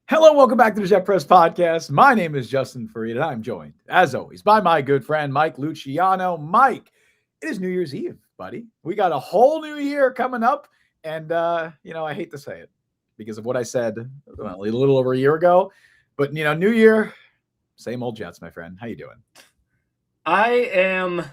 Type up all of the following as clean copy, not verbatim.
Hello, welcome back to the Jet Press Podcast. My name is Justin Farid, and I'm joined, as always, by my good friend Mike Luciano. Mike, it is New Year's Eve, buddy. We got a whole new year coming up, and I hate to say it because of what I said a little over a year ago, but New Year, same old Jets, my friend. How you doing? I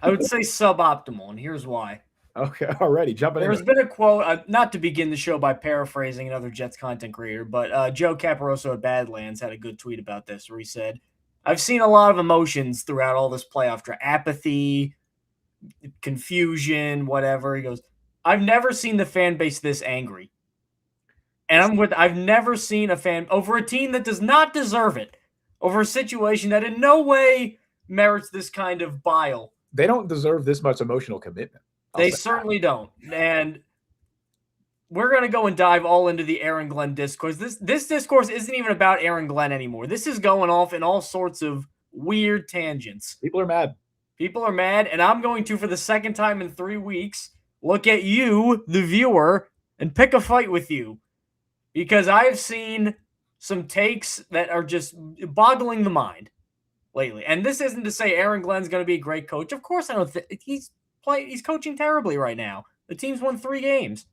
would say suboptimal, and here's why. Okay, already jumping into There's it. been a quote, not to begin the show by paraphrasing another Jets content creator, but Joe Caporoso at Badlands had a good tweet about this where he said, I've seen a lot of emotions throughout all this playoff draft, apathy, confusion, whatever. He goes, I've never seen the fan base this angry. And I've never seen a fan over a team that does not deserve it, over a situation that in no way merits this kind of bile. They don't deserve this much emotional commitment. They certainly don't. And we're going to go and dive all into the Aaron Glenn discourse. This discourse isn't even about Aaron Glenn anymore. This is going off in all sorts of weird tangents. People are mad. People are mad, and I'm going to, for the second time in 3 weeks, look at you, the viewer, and pick a fight with you. Because I have seen some takes that are just boggling the mind lately. And this isn't to say Aaron Glenn's going to be a great coach. Of course I don't think he's coaching terribly right now. The team's won 3 games.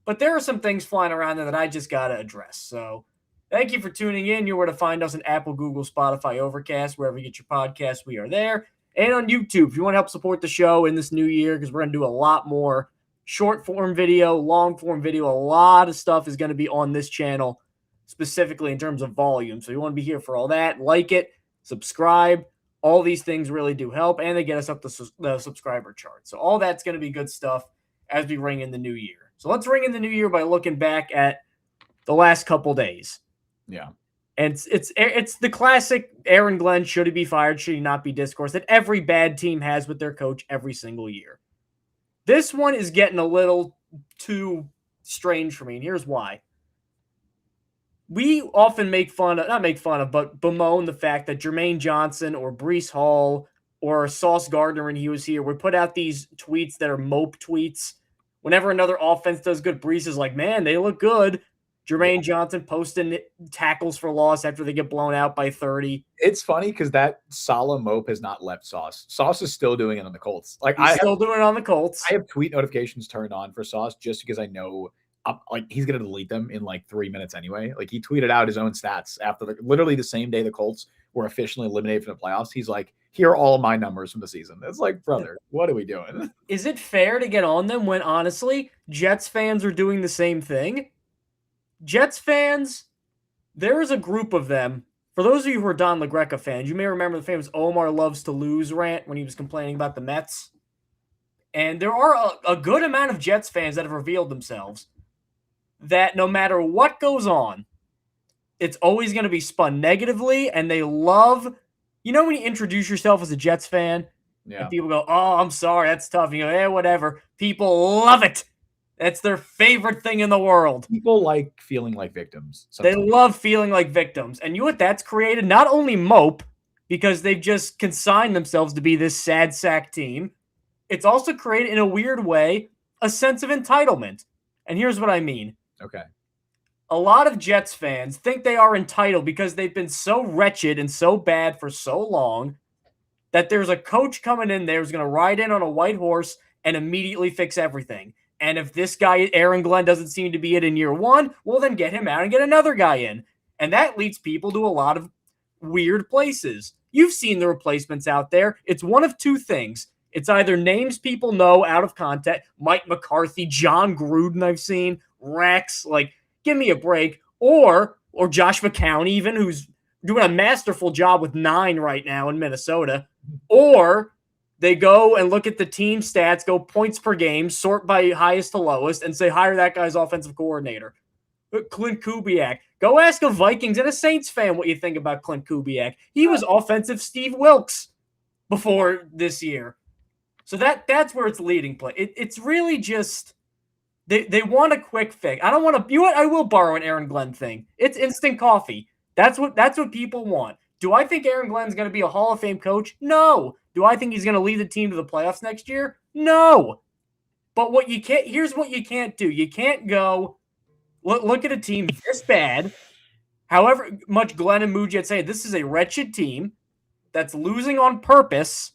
But there are some things flying around there that I just got to address. So thank you for tuning in. You're where to find us on Apple, Google, Spotify, Overcast, wherever you get your podcasts, we are there. And on YouTube, if you want to help support the show in this new year, because we're going to do a lot more short form video, long form video. A lot of stuff is going to be on this channel, specifically in terms of volume. So you want to be here for all that. Like it, subscribe. All these things really do help, and they get us up the subscriber chart. So all that's going to be good stuff as we ring in the new year. So let's ring in the new year by looking back at the last couple days. Yeah. And it's the classic Aaron Glenn, should he be fired, should he not be discourse, that every bad team has with their coach every single year. This one is getting a little too strange for me, and here's why. We often but bemoan the fact that Jermaine Johnson or Breece Hall or Sauce Gardner when he was here would put out these tweets that are mope tweets. Whenever another offense does good, Breece is like, man, they look good. Jermaine Johnson posting tackles for loss after they get blown out by 30. It's funny because that solemn mope has not left Sauce. Sauce is still doing it on the Colts. He's still doing it on the Colts. I have tweet notifications turned on for Sauce just because I know he's going to delete them in 3 minutes anyway. Like he tweeted out his own stats after literally the same day the Colts were officially eliminated from the playoffs. He's like, here are all my numbers from the season. It's like, brother, what are we doing? Is it fair to get on them when honestly Jets fans are doing the same thing? Jets fans, there is a group of them. For those of you who are Don LaGreca fans, you may remember the famous Omar loves to lose rant when he was complaining about the Mets. And there are a good amount of Jets fans that have revealed themselves that no matter what goes on, it's always going to be spun negatively, and they love, when you introduce yourself as a Jets fan, and people go, oh, I'm sorry, that's tough. And you go, whatever. People love it. That's their favorite thing in the world. People like feeling like victims. Sometimes. They love feeling like victims. And you know what that's created? Not only mope, because they've just consigned themselves to be this sad sack team, it's also created, in a weird way, a sense of entitlement. And here's what I mean. Okay. A lot of Jets fans think they are entitled because they've been so wretched and so bad for so long that there's a coach coming in there who's going to ride in on a white horse and immediately fix everything. And if this guy, Aaron Glenn, doesn't seem to be it in year 1, well, then get him out and get another guy in. And that leads people to a lot of weird places. You've seen the replacements out there. It's one of 2 things. It's either names people know out of context, Mike McCarthy, John Gruden I've seen, Rex, give me a break, or Josh McCown even, who's doing a masterful job with 9 right now in Minnesota, or they go and look at the team stats, go points per game, sort by highest to lowest, and say, hire that guy's offensive coordinator. Clint Kubiak. Go ask a Vikings and a Saints fan what you think about Clint Kubiak. He was offensive Steve Wilkes before this year. So that's where it's leading play. It's really just they want a quick fix. I don't want to. You know what? I will borrow an Aaron Glenn thing. It's instant coffee. That's what people want. Do I think Aaron Glenn's going to be a Hall of Fame coach? No. Do I think he's going to lead the team to the playoffs next year? No. But here's what you can't do. You can't go look at a team this bad however much Glenn and Muji had said, this is a wretched team that's losing on purpose.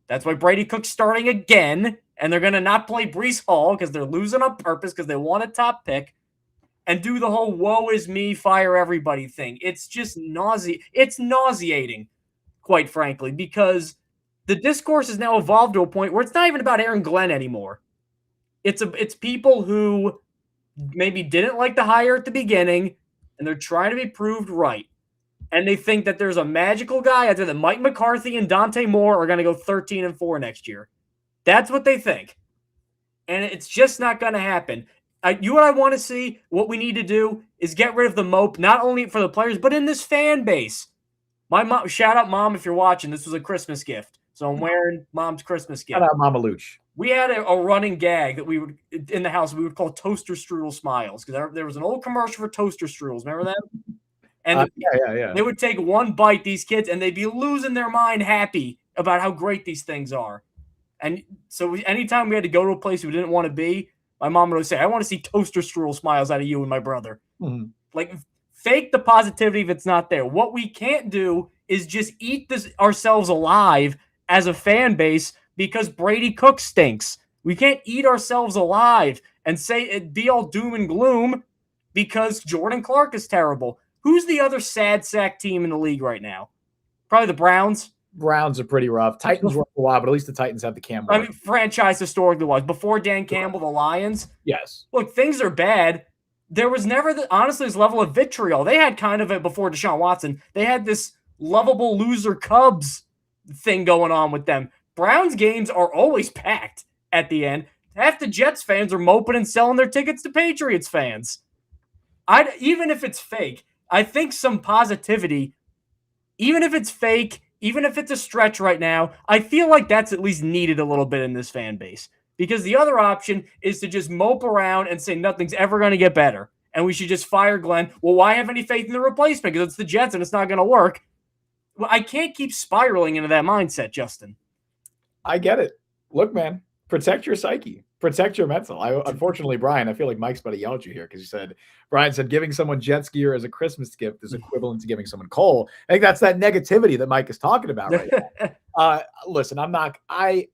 That's why Brady Cook's starting again, and they're going to not play Breece Hall because they're losing on purpose because they want a top pick, and do the whole woe is me, fire everybody thing. It's just nauseating, quite frankly, because the discourse has now evolved to a point where it's not even about Aaron Glenn anymore. It's people who maybe didn't like the hire at the beginning, and they're trying to be proved right. And they think that there's a magical guy out there that Mike McCarthy and Dante Moore are going to go 13-4 next year. That's what they think. And it's just not going to happen. You what I want to see, what we need to do is get rid of the mope, not only for the players, but in this fan base. My mom, shout out Mom if you're watching. This was a Christmas gift. So I'm wearing Mom's Christmas gift. Shout out Mama Luch. We had a running gag that we would, in the house, we would call Toaster Strudel Smiles. Because there was an old commercial for Toaster Strudels. Remember that? And yeah. They would take one bite, these kids, and they'd be losing their mind happy about how great these things are. And so anytime we had to go to a place we didn't want to be, my mom would say, I want to see Toaster Strudel Smiles out of you and my brother. Mm-hmm. Like, fake the positivity if it's not there. What we can't do is just eat this ourselves alive as a fan base because Brady Cook stinks. We can't eat ourselves alive and say it be all doom and gloom because Jordan Clark is terrible. Who's the other sad sack team in the league right now? Probably the Browns. Browns are pretty rough. Titans were for a while, but at least the Titans have the Campbell. I mean, franchise historically was. Before Dan Campbell, the Lions. Yes. Look, things are bad. There was never, honestly, this level of vitriol. They had kind of it before Deshaun Watson. They had this lovable loser Cubs thing going on with them. Browns games are always packed at the end. Half the Jets fans are moping and selling their tickets to Patriots fans. Even if it's fake, I think some positivity, even if it's fake, even if it's a stretch right now, I feel like that's at least needed a little bit in this fan base. Because the other option is to just mope around and say nothing's ever going to get better. And we should just fire Glenn. Well, why have any faith in the replacement? Because it's the Jets and it's not going to work. Well, I can't keep spiraling into that mindset, Justin. I get it. Look, man, protect your psyche. Protect your mental. Unfortunately, Brian, I feel like Mike's about to yell at you here because Brian said giving someone Jets gear as a Christmas gift is equivalent to giving someone coal. I think that's that negativity that Mike is talking about right now. Listen, I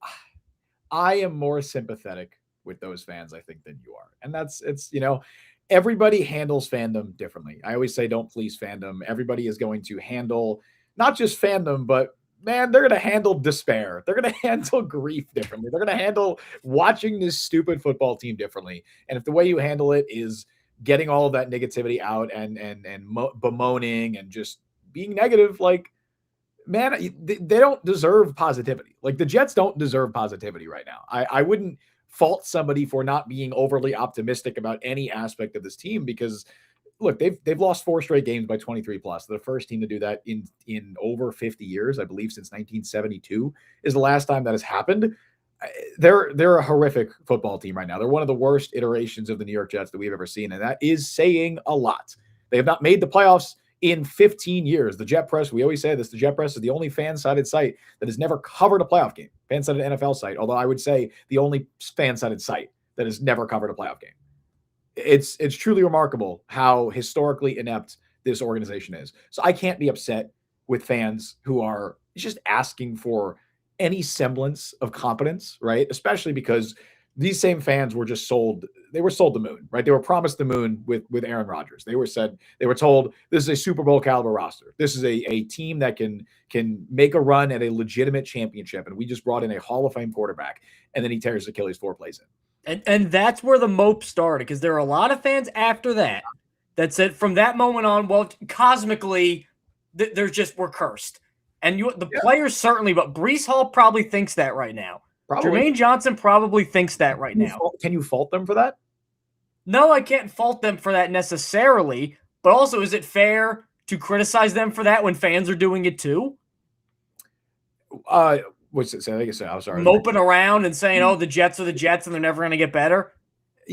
am more sympathetic with those fans, I think, than you are. And everybody handles fandom differently. I always say don't please fandom. Everybody is going to handle not just fandom, but man, they're going to handle despair. They're going to handle grief differently. They're going to handle watching this stupid football team differently. And if the way you handle it is getting all of that negativity out and bemoaning and just being negative, like, man, they don't deserve positivity. Like, the Jets don't deserve positivity right now. I wouldn't fault somebody for not being overly optimistic about any aspect of this team because, look, they've lost 4 straight games by 23 plus. They're the first team to do that in over 50 years, I believe, since 1972 is the last time that has happened. They're a horrific football team right now. They're one of the worst iterations of the New York Jets that we've ever seen, and that is saying a lot. They have not made the playoffs in 15 years. The Jet Press, we always say this, the Jet Press is the only fan-sided site that has never covered a playoff game. Fan-sided NFL site, although I would say the only fan-sided site that has never covered a playoff game. It's truly remarkable how historically inept this organization is. So I can't be upset with fans who are just asking for any semblance of competence, right? Especially because these same fans were just sold. They were sold the moon, right? They were promised the moon with Aaron Rodgers. They were told this is a Super Bowl caliber roster. This is a team that can make a run at a legitimate championship. And we just brought in a Hall of Fame quarterback, and then he tears Achilles 4 plays in. And that's where the mope started, because there are a lot of fans after that said from that moment on, well, cosmically, we're cursed. And players certainly, but Breece Hall probably thinks that right now. Probably. Jermaine Johnson probably thinks that right now. Can you fault them for that? No, I can't fault them for that necessarily. But also, is it fair to criticize them for that when fans are doing it too? What's it say? I guess I'm sorry. Moping around and saying, "Oh, the Jets are the Jets, and they're never going to get better."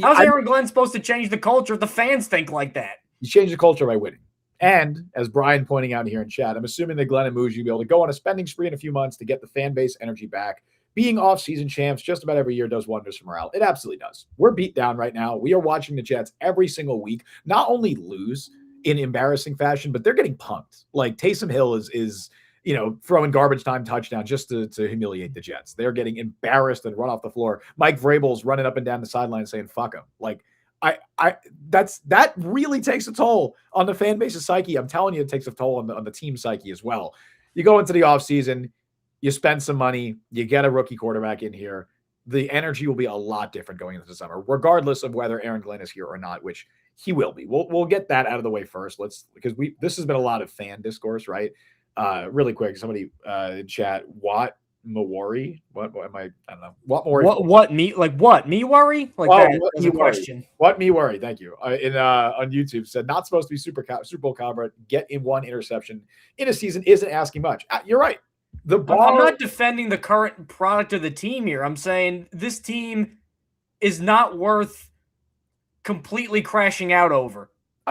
How's Aaron Glenn supposed to change the culture if the fans think like that? You change the culture by winning. And as Brian pointing out here in chat, I'm assuming that Glenn and Muji will be able to go on a spending spree in a few months to get the fan base energy back. Being off-season champs just about every year does wonders for morale. It absolutely does. We're beat down right now. We are watching the Jets every single week not only lose in embarrassing fashion, but they're getting punked. Like Taysom Hill is throwing garbage time touchdown just to humiliate the Jets. They're getting embarrassed and run off the floor. Mike Vrabel's running up and down the sideline saying "fuck him." Like that really takes a toll on the fan base's psyche. I'm telling you, it takes a toll on the team psyche as well. You go into the offseason, you spend some money, you get a rookie quarterback in here. The energy will be a lot different going into the summer, regardless of whether Aaron Glenn is here or not, which he will be. We'll get that out of the way first. Because this has been a lot of fan discourse, right? Really quick, somebody in chat, Watt Mawari. What am I don't know. Watt Mawari. What me worry? Like that was a question. What me worry? Thank you. On YouTube said not supposed to be Super Bowl caliber. Get in one interception in a season isn't asking much. You're right. I'm not defending the current product of the team here. I'm saying this team is not worth completely crashing out over,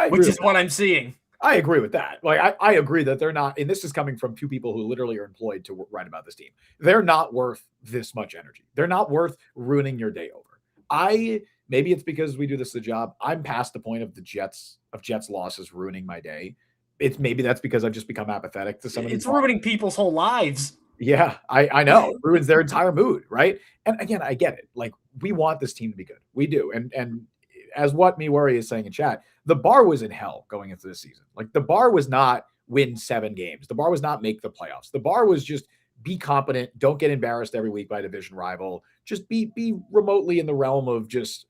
which is what I'm seeing. I agree with that. Like, I agree that they're not, and this is coming from two people who literally are employed to write about this team. They're not worth this much energy. They're not worth ruining your day over. Maybe it's because we do this the job. I'm past the point of Jets losses ruining my day. Maybe that's because I've just become apathetic to some of these. It's ruining people's whole lives. Yeah, I know. It ruins their entire mood, right? And again, I get it. Like, we want this team to be good. We do. And as what me worry is saying in chat, the bar was in hell going into this season. Like, the bar was not win 7 games. The bar was not make the playoffs. The bar was just be competent. Don't get embarrassed every week by a division rival. Just be remotely in the realm of just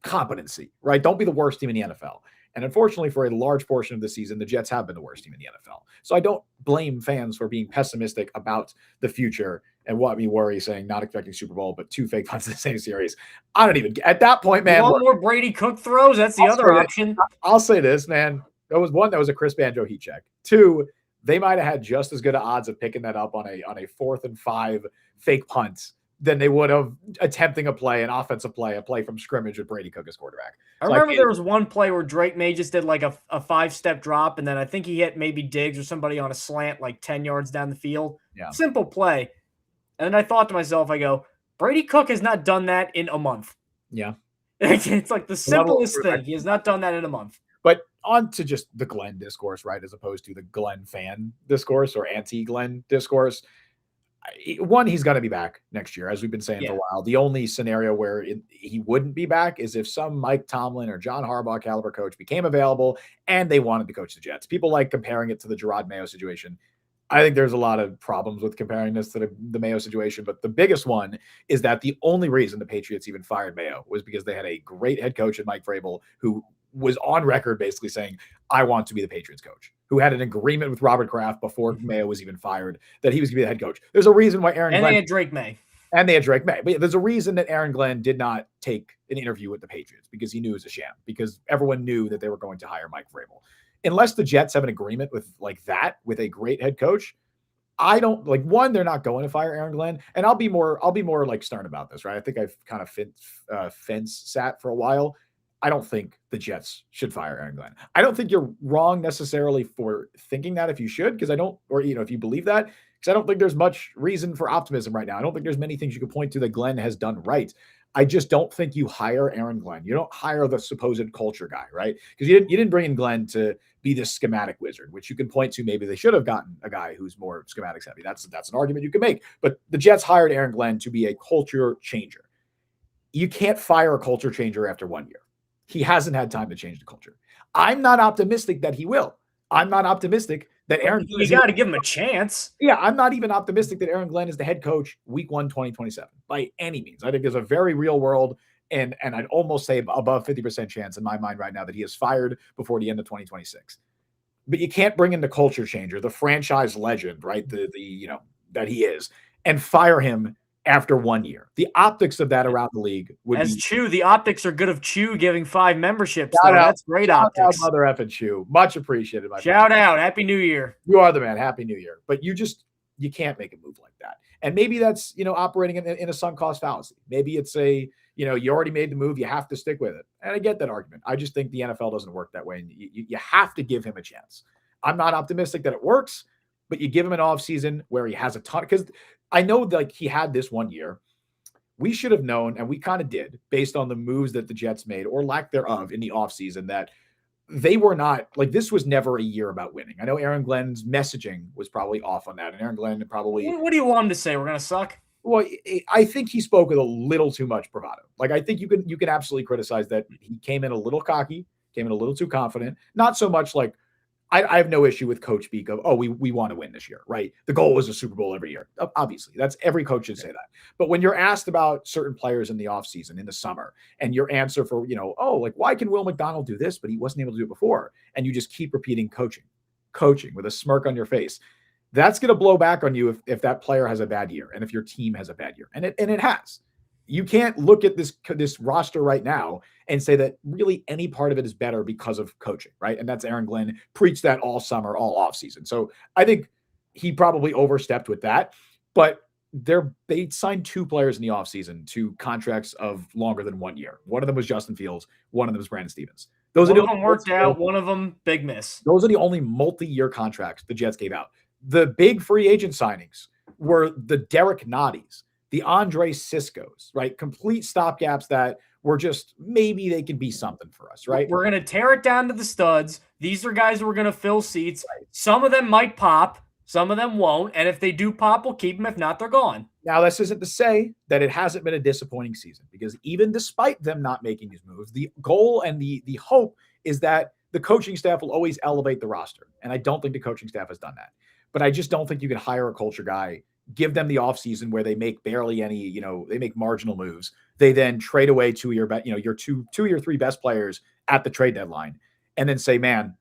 competency, right? Don't be the worst team in the NFL. And unfortunately, for a large portion of the season, the Jets have been the worst team in the NFL. So I don't blame fans for being pessimistic about the future and what me worry, saying not expecting Super Bowl, but 2 fake punts in the same series. I don't even at that point, man. One more Brady Cook throws. That's the other option. I'll say this, man. That was a Chris Banjo heat check. 2, they might have had just as good odds of picking that up on a 4th and 5 fake punt than they would have attempting a play from scrimmage with Brady Cook as quarterback. I remember there was one play where Drake May just did like a 5-step drop, and then I think he hit maybe Diggs or somebody on a slant like 10 yards down the field. Yeah. Simple play. And I thought to myself, I go, Brady Cook has not done that in a month. Yeah. It's like the simplest thing. He has not done that in a month. But on to just the Glenn discourse, right, as opposed to the Glenn fan discourse or anti-Glenn discourse. One, he's going to be back next year, as we've been saying for a while. The only scenario where he wouldn't be back is if some Mike Tomlin or John Harbaugh caliber coach became available and they wanted to coach the Jets. People like comparing it to the Gerard Mayo situation. I think there's a lot of problems with comparing this to the Mayo situation, but the biggest one is that the only reason the Patriots even fired Mayo was because they had a great head coach in Mike Vrabel who was on record basically saying, I want to be the Patriots coach, who had an agreement with Robert Kraft before Mayo was even fired that he was going to be the head coach. There's a reason why they had Drake May. And they had Drake May. But there's a reason that Aaron Glenn did not take an interview with the Patriots, because he knew it was a sham, because everyone knew that they were going to hire Mike Vrabel. Unless the Jets have an agreement with with a great head coach, I don't they're not going to fire Aaron Glenn. And I'll be more like stern about this, right? I think I've kind of fence sat for a while. I don't think the Jets should fire Aaron Glenn. I don't think you're wrong necessarily for thinking that if you should, because if you believe that, because I don't think there's much reason for optimism right now. I don't think there's many things you could point to that Glenn has done right. I just don't think you hire Aaron Glenn. You don't hire the supposed culture guy, right? Because you didn't bring in Glenn to be this schematic wizard, which you can point to. Maybe they should have gotten a guy who's more schematics heavy. That's an argument you can make. But the Jets hired Aaron Glenn to be a culture changer. You can't fire a culture changer after 1 year. He hasn't had time to change the culture. I'm not optimistic that he will. I'm not optimistic that Aaron. You got to give him a chance. Yeah, I'm not even optimistic that Aaron Glenn is the head coach week 1, 2027 by any means. I think there's a very real world, and I'd almost say above 50% chance in my mind right now that he is fired before the end of 2026. But you can't bring in the culture changer, the franchise legend, right? That he is, and fire him after 1 year. The optics of that around the league would be Chew. The optics are good of Chew giving 5 memberships. That's great optics. Mother effing Chew. Much appreciated. Shout out. Happy New Year. You are the man. Happy New Year. But you can't make a move like that. And maybe that's, operating in a sunk cost fallacy. Maybe it's you already made the move. You have to stick with it. And I get that argument. I just think the NFL doesn't work that way. And you have to give him a chance. I'm not optimistic that it works, but you give him an offseason where he has a ton, because I know he had this 1 year. We should have known, and we kind of did, based on the moves that the Jets made or lack thereof in the offseason, that they were not like, this was never a year about winning. I know Aaron Glenn's messaging was probably off on that, and Aaron Glenn probably. What do you want him to say? We're gonna suck? Well, I think he spoke with a little too much bravado. Like, I think you can absolutely criticize that he came in a little cocky, came in a little too confident. Not so much like, I have no issue with coach speak of, oh, we want to win this year, right? The goal is a Super Bowl every year. Obviously, that's every coach should say that. But when you're asked about certain players in the offseason, in the summer, and your answer for, oh, like, why can Will McDonald do this, but he wasn't able to do it before? And you just keep repeating coaching with a smirk on your face. That's going to blow back on you if that player has a bad year and if your team has a bad year. And it has. You can't look at this roster right now and say that really any part of it is better because of coaching, right? And that's Aaron Glenn preached that all summer, all offseason. So I think he probably overstepped with that. But they signed 2 players in the offseason to contracts of longer than 1 year. One of them was Justin Fields. One of them was Brandon Stevens. One of them worked out. One of them, big miss. Those are the only multi-year contracts the Jets gave out. The big free agent signings were the Derek Notties, the Andre Siscos, right? Complete stopgaps that were just, maybe they can be something for us, right? We're going to tear it down to the studs. These are guys who are going to fill seats. Right. Some of them might pop. Some of them won't. And if they do pop, we'll keep them. If not, they're gone. Now, this isn't to say that it hasn't been a disappointing season, because even despite them not making these moves, the goal and the hope is that the coaching staff will always elevate the roster. And I don't think the coaching staff has done that. But I just don't think you can hire a culture guy, give them the offseason where they make barely any, they make marginal moves. They then trade away your two or 3 best players at the trade deadline, and then say, man,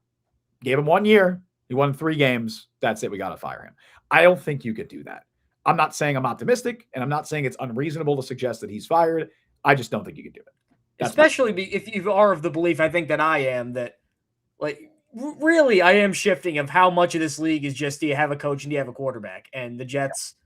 gave him 1 year. He won 3 games. That's it. We got to fire him. I don't think you could do that. I'm not saying I'm optimistic, and I'm not saying it's unreasonable to suggest that he's fired. I just don't think you could do it. Especially if you are of the belief, I think that I am, that really, I am shifting of how much of this league is just, do you have a coach and do you have a quarterback? And the Jets,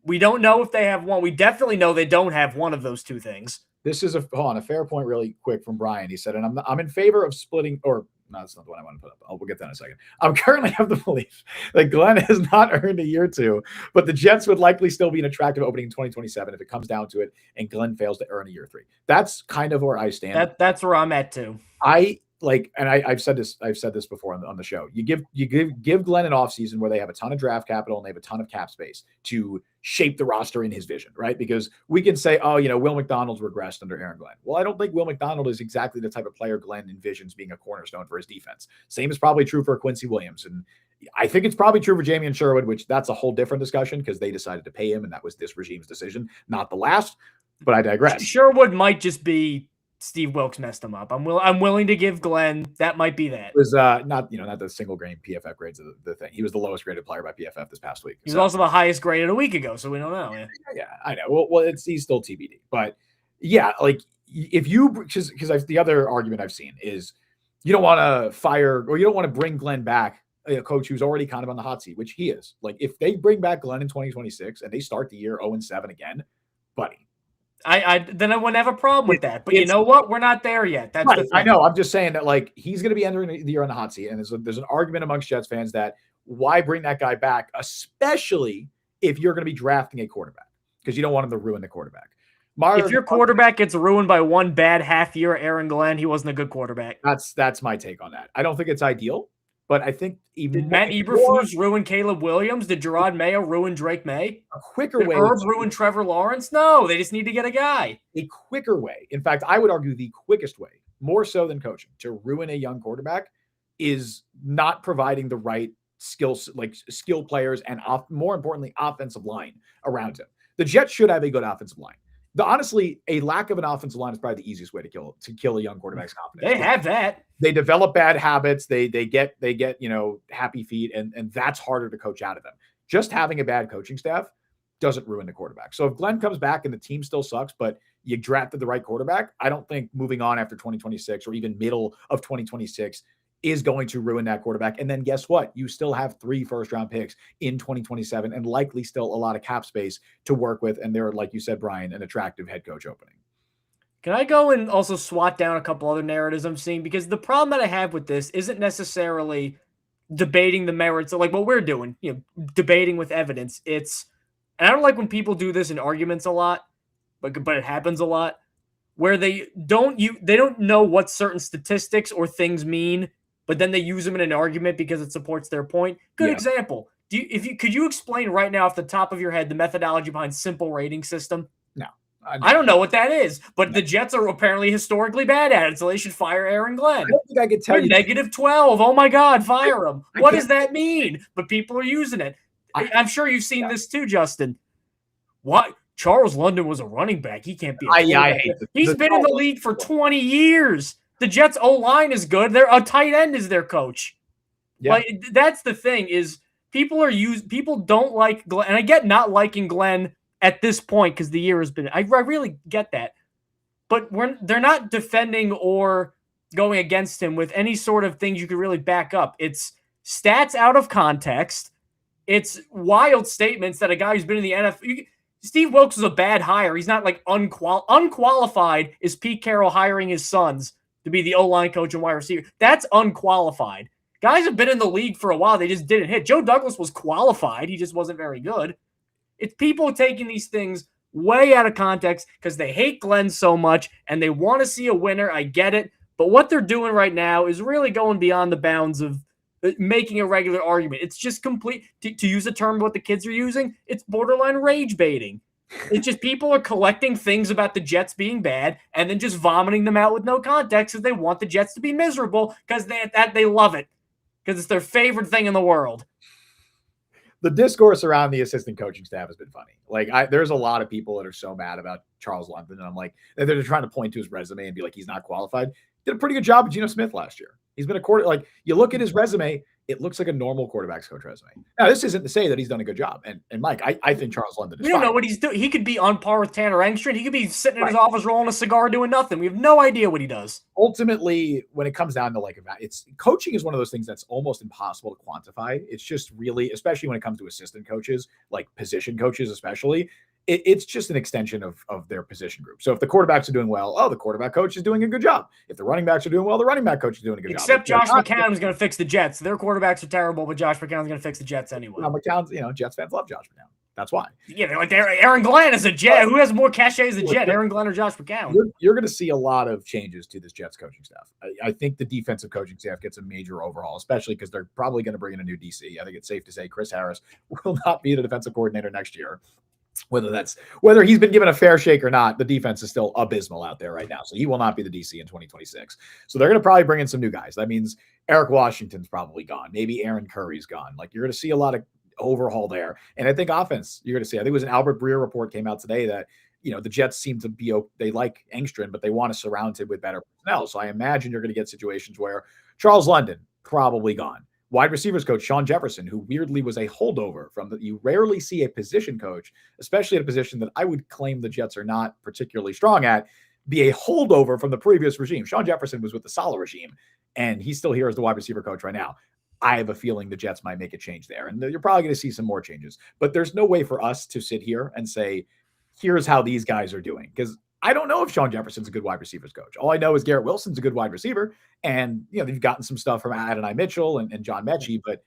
we don't know if they have one. We definitely know they don't have one of those 2 things. This is a fair point really quick from Brian. He said, and I'm in favor of splitting, or no, that's not the one I want to put up. We'll get that in a second. I'm currently of the belief that Glenn has not earned a year 2, but the Jets would likely still be an attractive opening in 2027 if it comes down to it and Glenn fails to earn a year 3. That's kind of where I stand. That's where I'm at too. I've said this before on the show. You give Glenn an offseason where they have a ton of draft capital and they have a ton of cap space to shape the roster in his vision, right? Because we can say, oh, Will McDonald's regressed under Aaron Glenn. Well, I don't think Will McDonald is exactly the type of player Glenn envisions being a cornerstone for his defense. Same is probably true for Quincy Williams. And I think it's probably true for Jamian Sherwood, which that's a whole different discussion because they decided to pay him and that was this regime's decision, not the last. But I digress. Sherwood might just be Steve Wilkes messed him up. I'm willing to give Glenn, that might be that. It was not the single grain PFF grades of the thing. He was the lowest graded player by PFF this past week. He was also the highest graded a week ago, so we don't know. Yeah, I know. Well, he's still TBD. But yeah, like if you, because the other argument I've seen is you don't want to fire or you don't want to bring Glenn back, a coach who's already kind of on the hot seat, which he is. Like if they bring back Glenn in 2026 and they start the year 0-7 again, buddy. Then I wouldn't have a problem with that. But you know what? We're not there yet. That's right. I know. I'm just saying that like he's going to be entering the year on the hot seat, and there's an argument amongst Jets fans that why bring that guy back, especially if you're going to be drafting a quarterback, because you don't want him to ruin the quarterback. If your quarterback gets ruined by one bad half year, Aaron Glenn, he wasn't a good quarterback. That's my take on that. I don't think it's ideal. But I think even did Matt Eberflus ruin Caleb Williams? Did Gerard Mayo ruin Drake May? A quicker way. Did Herb ruin Trevor Lawrence? No, they just need to get a guy. A quicker way. In fact, I would argue the quickest way, more so than coaching, to ruin a young quarterback is not providing the right skills, like skill players, and more importantly, offensive line around him. The Jets should have a good offensive line. Honestly, a lack of an offensive line is probably the easiest way to kill a young quarterback's confidence. They have that. They develop bad habits. They get happy feet, and that's harder to coach out of them. Just having a bad coaching staff doesn't ruin the quarterback. So if Glenn comes back and the team still sucks, but you drafted the right quarterback, I don't think moving on after 2026 or even middle of 2026 is going to ruin that quarterback. And then guess what? You still have 3 first-round picks in 2027 and likely still a lot of cap space to work with. And they're, like you said, Brian, an attractive head coach opening. Can I go and also swat down a couple other narratives I'm seeing? Because the problem that I have with this isn't necessarily debating the merits of like what we're doing, debating with evidence. And I don't like when people do this in arguments a lot, but it happens a lot, where they don't know what certain statistics or things mean but then they use them in an argument because it supports their point. Good example. Could you explain right now off the top of your head the methodology behind simple rating system? No. I don't know what that is, but the Jets are apparently historically bad at it, so they should fire Aaron Glenn. I don't think I could tell you. -12. Oh my God, fire him. What does that mean? But people are using it. I'm sure you've seen this too, Justin. What? Charles London was a running back. He can't be a quarterback. He's been in the league for 20 years. The Jets' O-line is good. A tight end is their coach. Yeah. Like, that's the thing is people don't like Glenn. And I get not liking Glenn at this point because the year has been – I really get that. But they're not defending or going against him with any sort of things you could really back up. It's stats out of context. It's wild statements that a guy who's been in the NFL – Steve Wilkes was a bad hire. He's not like unqualified is Pete Carroll hiring his sons to be the O-line coach and wide receiver. That's unqualified. Guys have been in the league for a while. They just didn't hit. Joe Douglas was qualified. He just wasn't very good. It's people taking these things way out of context because they hate Glenn so much and they want to see a winner. I get it. But what they're doing right now is really going beyond the bounds of making a regular argument. It's just complete, to use a term what the kids are using, it's borderline rage baiting. It's just people are collecting things about the Jets being bad and then just vomiting them out with no context because they want the Jets to be miserable because they love it because it's their favorite thing in the world. The discourse around the assistant coaching staff has been funny. Like, there's a lot of people that are so mad about Charles London, and I'm like, they're trying to point to his resume and be like, he's not qualified. Did a pretty good job with Geno Smith last year. He's been a like, you look at his resume, it looks like a normal quarterback's coach resume. Now, this isn't to say that he's done a good job. And Mike, I think Charles London is We don't know what he's doing. He could be on par with Tanner Engstrand. He could be sitting in his office rolling a cigar doing nothing. We have no idea what he does. Ultimately, when it comes down to coaching is one of those things that's almost impossible to quantify. It's just really, especially when it comes to assistant coaches, like position coaches especially, it's just an extension of their position group. So if the quarterbacks are doing well, the quarterback coach is doing a good job. If the running backs are doing well, the running back coach is doing a good job. Except Josh McCown is going to fix the Jets. Their quarterbacks are terrible, but Josh McCown's going to fix the Jets anyway. Well, McCown's, Jets fans love Josh McCown. That's why. Yeah, they're like Aaron Glenn is a Jet. Who has more cachet as a Jet, Aaron Glenn or Josh McCown? You're going to see a lot of changes to this Jets coaching staff. I think the defensive coaching staff gets a major overhaul, especially because they're probably going to bring in a new DC. I think it's safe to say Chris Harris will not be the defensive coordinator next year. Whether he's been given a fair shake or not, the defense is still abysmal out there right now. So he will not be the DC in 2026. So they're going to probably bring in some new guys. That means Eric Washington's probably gone. Maybe Aaron Curry's gone. Like, you're going to see a lot of overhaul there. And I think offense, you're going to see, I think it was an Albert Breer report came out today that, the Jets seem to be, they like Engstrand, but they want to surround him with better personnel. So I imagine you're going to get situations where Charles London probably gone. Wide receivers coach Sean Jefferson, who weirdly was a holdover you rarely see a position coach, especially at a position that I would claim the Jets are not particularly strong at, be a holdover from the previous regime. Sean Jefferson was with the Saleh regime, and he's still here as the wide receiver coach right now. I have a feeling the Jets might make a change there, and you're probably going to see some more changes. But there's no way for us to sit here and say, here's how these guys are doing, because I don't know if Sean Jefferson's a good wide receivers coach. All I know is Garrett Wilson's a good wide receiver. And, they've gotten some stuff from Adonai Mitchell and John Mechie, but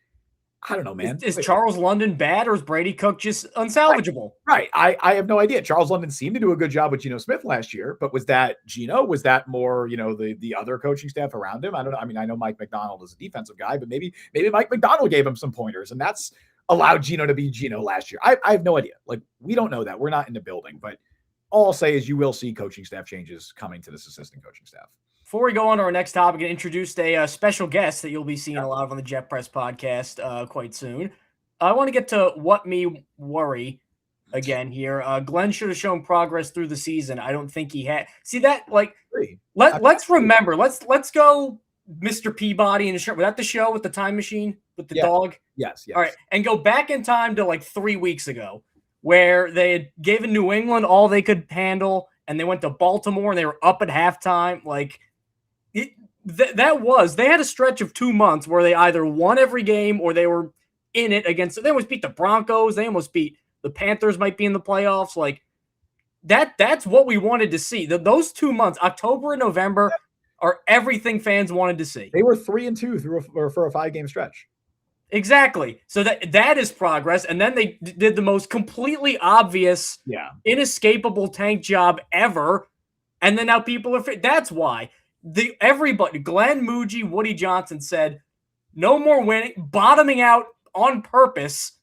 I don't know, man. Is Charles London bad or is Brady Cook just unsalvageable? Right. I have no idea. Charles London seemed to do a good job with Geno Smith last year, but was that Geno? Was that more, the other coaching staff around him? I don't know. I mean, I know Mike McDonald is a defensive guy, but maybe Mike McDonald gave him some pointers, and that's allowed Geno to be Geno last year. I have no idea. Like, we don't know that. We're not in the building, but all I'll say is you will see coaching staff changes coming to this assistant coaching staff. Before we go on to our next topic and introduce a special guest that you'll be seeing a lot of on the Jet Press podcast quite soon, I want to get to what me worry again here. Glenn should have shown progress through the season. I don't think he had. See that? Like, let's remember. Let's go Mr. Peabody in the show. Was that the show with the time machine with the dog? Yes. All right. And go back in time to like 3 weeks ago, where they had given New England all they could handle, and they went to Baltimore, and they were up at halftime. Like, they had a stretch of 2 months where they either won every game or they were in it against. They almost beat the Broncos. They almost beat the Panthers. Might be in the playoffs. Like that's what we wanted to see. Those 2 months, October and November, are everything fans wanted to see. They were 3-2 for a 5-game stretch. Exactly. So that is progress. And then they did the most completely obvious, inescapable tank job ever. And then now people are – that's why. Everybody, Glenn, Muji, Woody Johnson said, no more winning, bottoming out on purpose.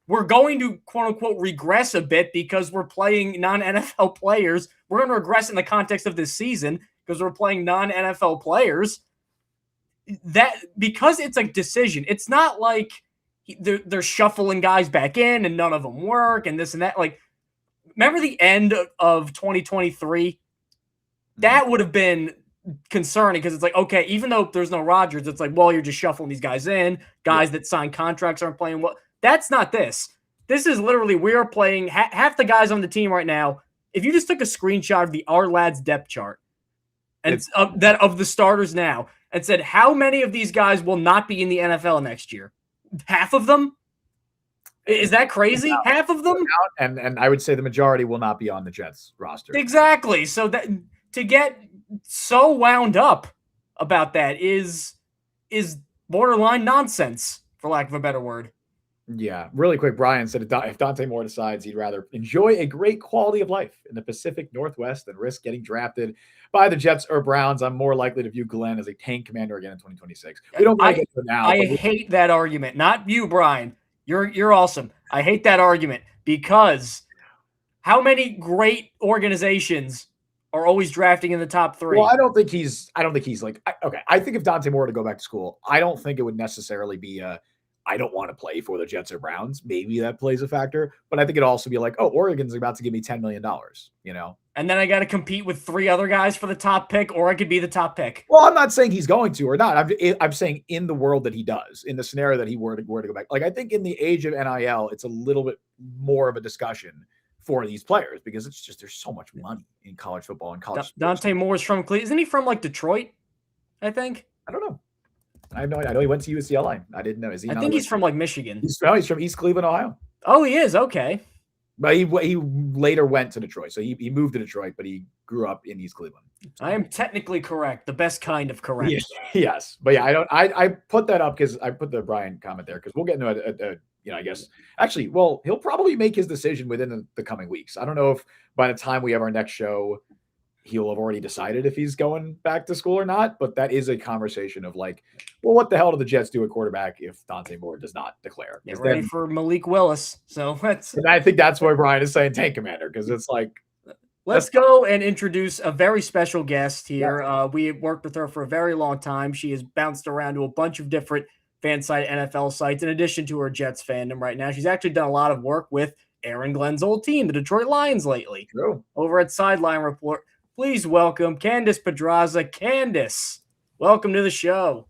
We're going to, quote unquote, regress a bit because we're playing non-NFL players. We're going to regress in the context of this season because we're playing non-NFL players. That because it's a decision. It's not like they're shuffling guys back in and none of them work and this and that. Like, remember the end of 2023? That would have been concerning because it's like, okay, even though there's no Rodgers, it's like, well, you're just shuffling these guys in. Guys that sign contracts aren't playing well. That's not this. This is literally we are playing half the guys on the team right now. If you just took a screenshot of the Our Lads depth chart and of the starters now and said how many of these guys will not be in the NFL next year, half of them. Is that crazy? Half of them, and I would say the majority will not be on the Jets roster. Exactly. So that to get so wound up about that is borderline nonsense, for lack of a better word. Yeah, really quick. Brian said if Dante Moore decides he'd rather enjoy a great quality of life in the Pacific Northwest than risk getting drafted by the Jets or Browns, I'm more likely to view Glenn as a tank commander again in 2026. We don't get to it now. I hate that argument. Not you, Brian. You're awesome. I hate that argument because how many great organizations are always drafting in the top 3? Well, I don't think he's like, okay. I think if Dante Moore were to go back to school, I don't think it would necessarily be I don't want to play for the Jets or Browns. Maybe that plays a factor, but I think it'd also be like, oh, Oregon's about to give me $10 million, And then I got to compete with 3 other guys for the top pick, or I could be the top pick. Well, I'm not saying he's going to or not. I'm saying in the world that he does, in the scenario that he were to go back. Like, I think in the age of NIL, it's a little bit more of a discussion for these players because it's just there's so much money in college football and college. Dante Moore's from Cleveland. Isn't he from like Detroit? I think. I don't know. I have no idea. I know he went to UCLA. I didn't know. Is he? I think he's from like Michigan. He's from East Cleveland, Ohio. Oh, he is. Okay. But he later went to Detroit. So he moved to Detroit, but he grew up in East Cleveland. I am technically correct. The best kind of correct. Yes. But yeah, I put that up because I put the Brian comment there because we'll get into I guess actually, well, he'll probably make his decision within the coming weeks. I don't know if by the time we have our next show, he'll have already decided if he's going back to school or not. But that is a conversation of like, well, what the hell do the Jets do at quarterback if Dante Moore does not declare? Get ready for Malik Willis. So and I think that's why Brian is saying tank commander because it's like. Let's go and introduce a very special guest here. We have worked with her for a very long time. She has bounced around to a bunch of different fan site NFL sites in addition to her Jets fandom right now. She's actually done a lot of work with Aaron Glenn's old team, the Detroit Lions, lately. True. Over at Sideline Report. Please welcome Candace Pedraza. Candace, welcome to the show.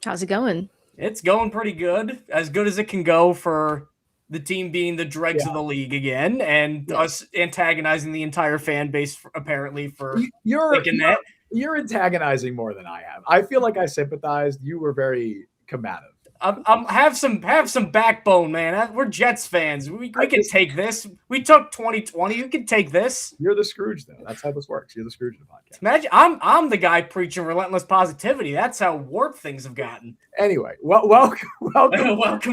How's it going? It's going pretty good. As good as it can go for the team being the dregs of the league again and us antagonizing the entire fan base apparently for thinking that. You're antagonizing more than I have. I feel like I sympathized. You were very combative. Have some backbone, man. We're Jets fans. We can take this. We took 2020. You can take this. You're the Scrooge, though. That's how this works. You're the Scrooge of the podcast. Imagine I'm the guy preaching relentless positivity. That's how warped things have gotten. Anyway, welcome,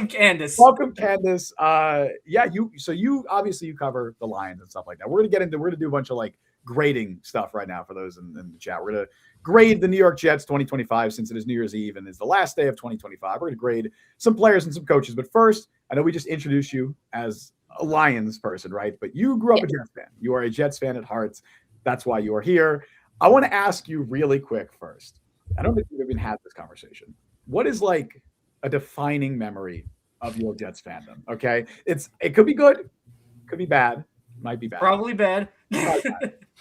Candace. Welcome, Candace. You obviously cover the Lions and stuff like that. We're gonna do a bunch of like grading stuff right now for those in the chat. We're gonna grade the New York Jets 2025 since it is New Year's Eve and it's the last day of 2025. We're going to grade some players and some coaches. But first, I know we just introduced you as a Lions person, right? But you grew up a Jets fan. You are a Jets fan at heart. That's why you are here. I want to ask you really quick first. I don't think we've even had this conversation. What is like a defining memory of your Jets fandom? Okay. It could be good. Could be bad. Might be bad. Probably bad.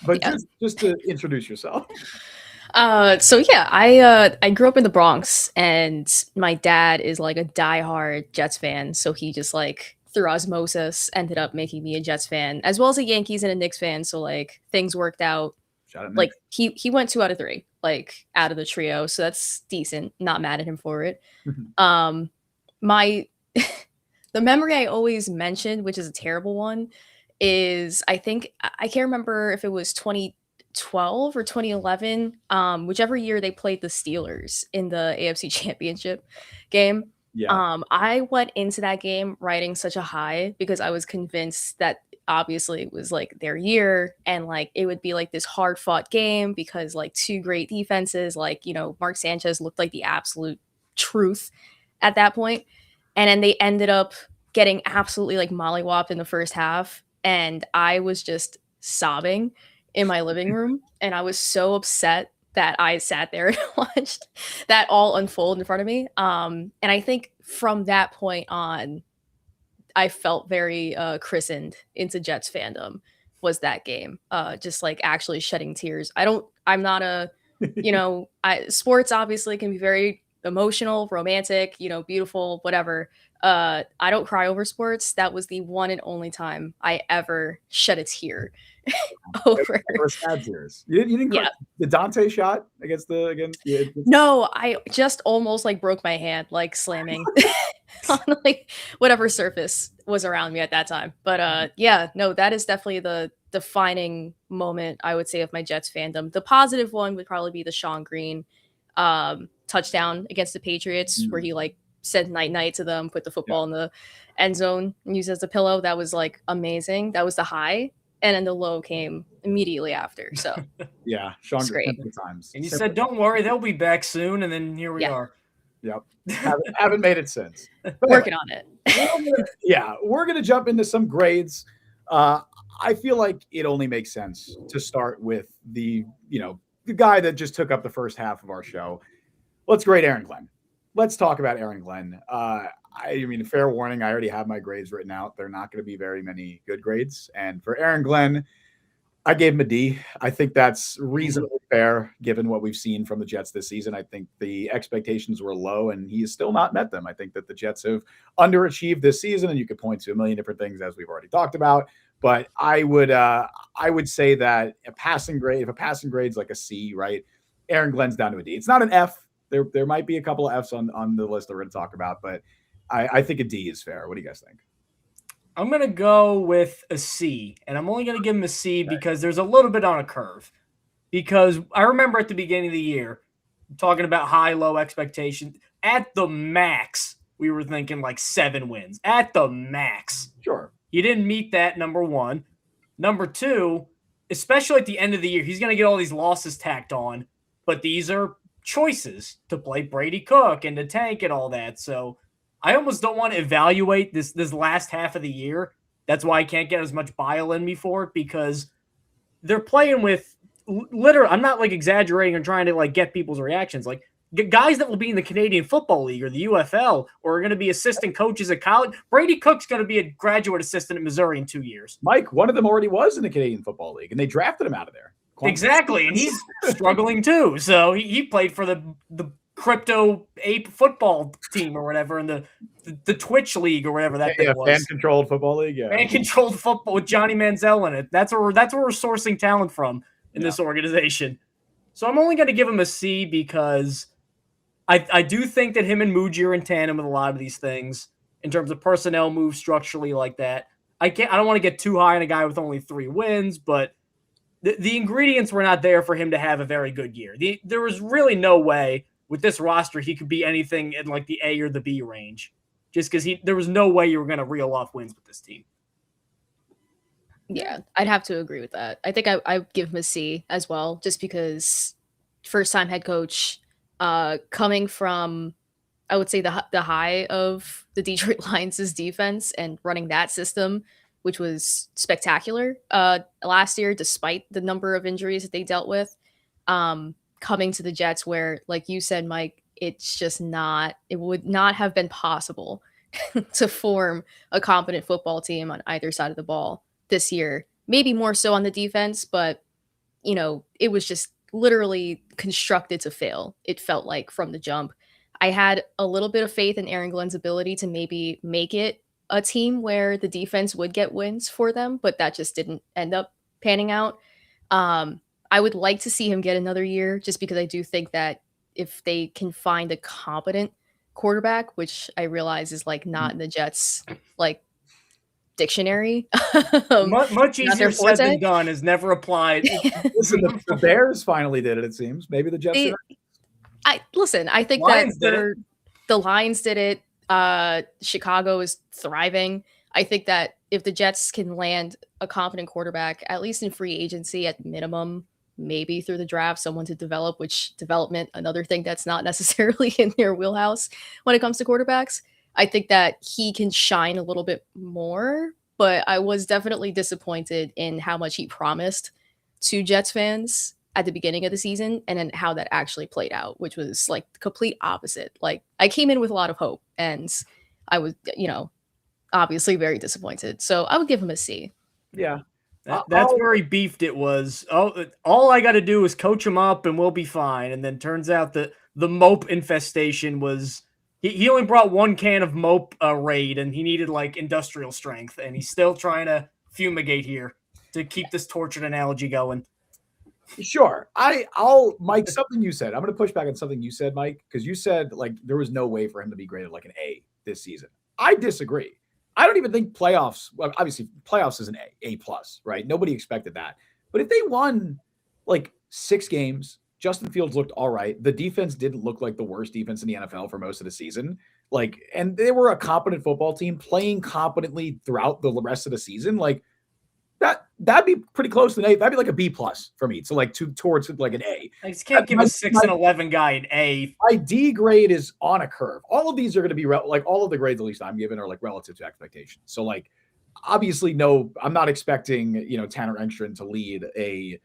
But just to introduce yourself. I grew up in the Bronx and my dad is like a diehard Jets fan. So he just like through osmosis ended up making me a Jets fan as well as a Yankees and a Knicks fan. So like things worked out. Like he went 2 out of 3, like out of the trio. So that's decent. Not mad at him for it. The memory I always mentioned, which is a terrible one, is I think I can't remember if it was 2012 or 2011, whichever year they played the Steelers in the AFC Championship game. I went into that game riding such a high because I was convinced that obviously it was like their year, and like it would be like this hard fought game because like two great defenses, like, you know, Mark Sanchez looked like the absolute truth at that point. And then they ended up getting absolutely like mollywopped in the first half. And I was just sobbing in my living room. And I was so upset that I sat there and watched that all unfold in front of me. And I think from that point on, I felt very christened into Jets fandom was that game. Just like actually shedding tears. I'm not a, you know, sports obviously can be very emotional, romantic, you know, beautiful, whatever. I don't cry over sports. That was the one and only time I ever shed a tear over. Or sad tears. You didn't cry. Yeah. The Dante shot against yeah, No, I just almost like broke my hand, like slamming on like whatever surface was around me at that time. But yeah, no, that is definitely the defining moment, I would say, of my Jets fandom. The positive one would probably be the Sean Green touchdown against the Patriots, where he like said night night to them, put the football in the end zone and used it as a pillow. That was like amazing. That was the high. And then the low came immediately after. So yeah, Sean great. Green times. And you said, "Don't worry, they'll be back soon." And then here we are. Yep. Haven't made it since. But working on it. we're gonna jump into some grades. I feel like it only makes sense to start with the guy that just took up the first half of our show. Let's grade Aaron Glenn. Let's talk about Aaron Glenn. I mean, fair warning, I already have my grades written out. They're not going to be very many good grades. And for Aaron Glenn, I gave him a D. I think that's reasonably fair given what we've seen from the Jets this season. I think the expectations were low and he has still not met them. I think that the Jets have underachieved this season, and you could point to a million different things as we've already talked about. But I would say that if a passing grade is like a C, right? Aaron Glenn's down to a D. It's not an F. There might be a couple of Fs on the list that we're going to talk about, but I think a D is fair. What do you guys think? I'm going to go with a C, and I'm only going to give him a C because there's a little bit on a curve. Because I remember at the beginning of the year, talking about high, low expectations. At the max, we were thinking like 7 wins. At the max. Sure. He didn't meet that, number one. Number two, especially at the end of the year, he's going to get all these losses tacked on, but these are choices to play Brady Cook and to tank and all that. So I almost don't want to evaluate this last half of the year. That's why I can't get as much bile in me for it, because they're playing with literally, I'm not like exaggerating and trying to like get people's reactions. Like guys that will be in the Canadian Football League or the UFL or are going to be assistant coaches at college. Brady Cook's going to be a graduate assistant at Missouri in 2 years. Mike, one of them already was in the Canadian Football League, and they drafted him out of there. Exactly, and he's struggling too. So he played for the crypto ape football team or whatever in the Twitch league or whatever that thing was. Fan-controlled football league, yeah. Fan-controlled football with Johnny Manziel in it. That's where we're sourcing talent from in this organization. So I'm only going to give him a C because I do think that him and Muji are in tandem with a lot of these things in terms of personnel moves structurally like that. I don't want to get too high on a guy with only 3 wins, but the ingredients were not there for him to have a very good year. There was really no way with this roster he could be anything in like the A or the B range, just because there was no way you were going to reel off wins with this team. Yeah, I'd have to agree with that. I think I give him a C as well, just because first-time head coach, coming from, I would say, the high of the Detroit Lions' defense and running that system, which was spectacular last year, despite the number of injuries that they dealt with. Coming to the Jets where, like you said, Mike, it would not have been possible to form a competent football team on either side of the ball this year. Maybe more so on the defense, but, it was just literally constructed to fail. It felt like from the jump. I had a little bit of faith in Aaron Glenn's ability to maybe make it a team where the defense would get wins for them, but that just didn't end up panning out. I would like to see him get another year, just because I do think that if they can find a competent quarterback, which I realize is like not in the Jets like dictionary. Much easier said than done, is never applied. Listen, the Bears finally did it, it seems. Maybe the Jets I think Lions the Lions did it. Chicago is thriving. I think that if the Jets can land a competent quarterback, at least in free agency at minimum, maybe through the draft, someone to develop, which development, another thing that's not necessarily in their wheelhouse when it comes to quarterbacks. I think that he can shine a little bit more, but I was definitely disappointed in how much he promised to Jets fans at the beginning of the season and then how that actually played out, which was like the complete opposite. Like I came in with a lot of hope and I was, obviously very disappointed. So I would give him a C. Yeah. That's where he beefed it was. Oh, all I got to do is coach him up and we'll be fine. And then turns out that the mope infestation was he only brought 1 can of mope raid and he needed like industrial strength. And he's still trying to fumigate here to keep this tortured analogy going. Sure. I'll Mike, something you said. I'm going to push back on something you said, Mike, because you said like there was no way for him to be graded like an A this season. I disagree. I don't even think playoffs, well, obviously playoffs is an A plus, right? Nobody expected that. But if they won like 6 games, Justin Fields looked all right. The defense didn't look like the worst defense in the NFL for most of the season. Like, and they were a competent football team playing competently throughout the rest of the season. Like that'd be pretty close to an A. That'd be like a B plus for me. So like towards like an A. I just can't give a 6-11 guy an A. My D grade is on a curve. All of these are going to be like all of the grades, at least I'm given, are like relative to expectations. So like, obviously, no, I'm not expecting Tanner Engstrand to lead a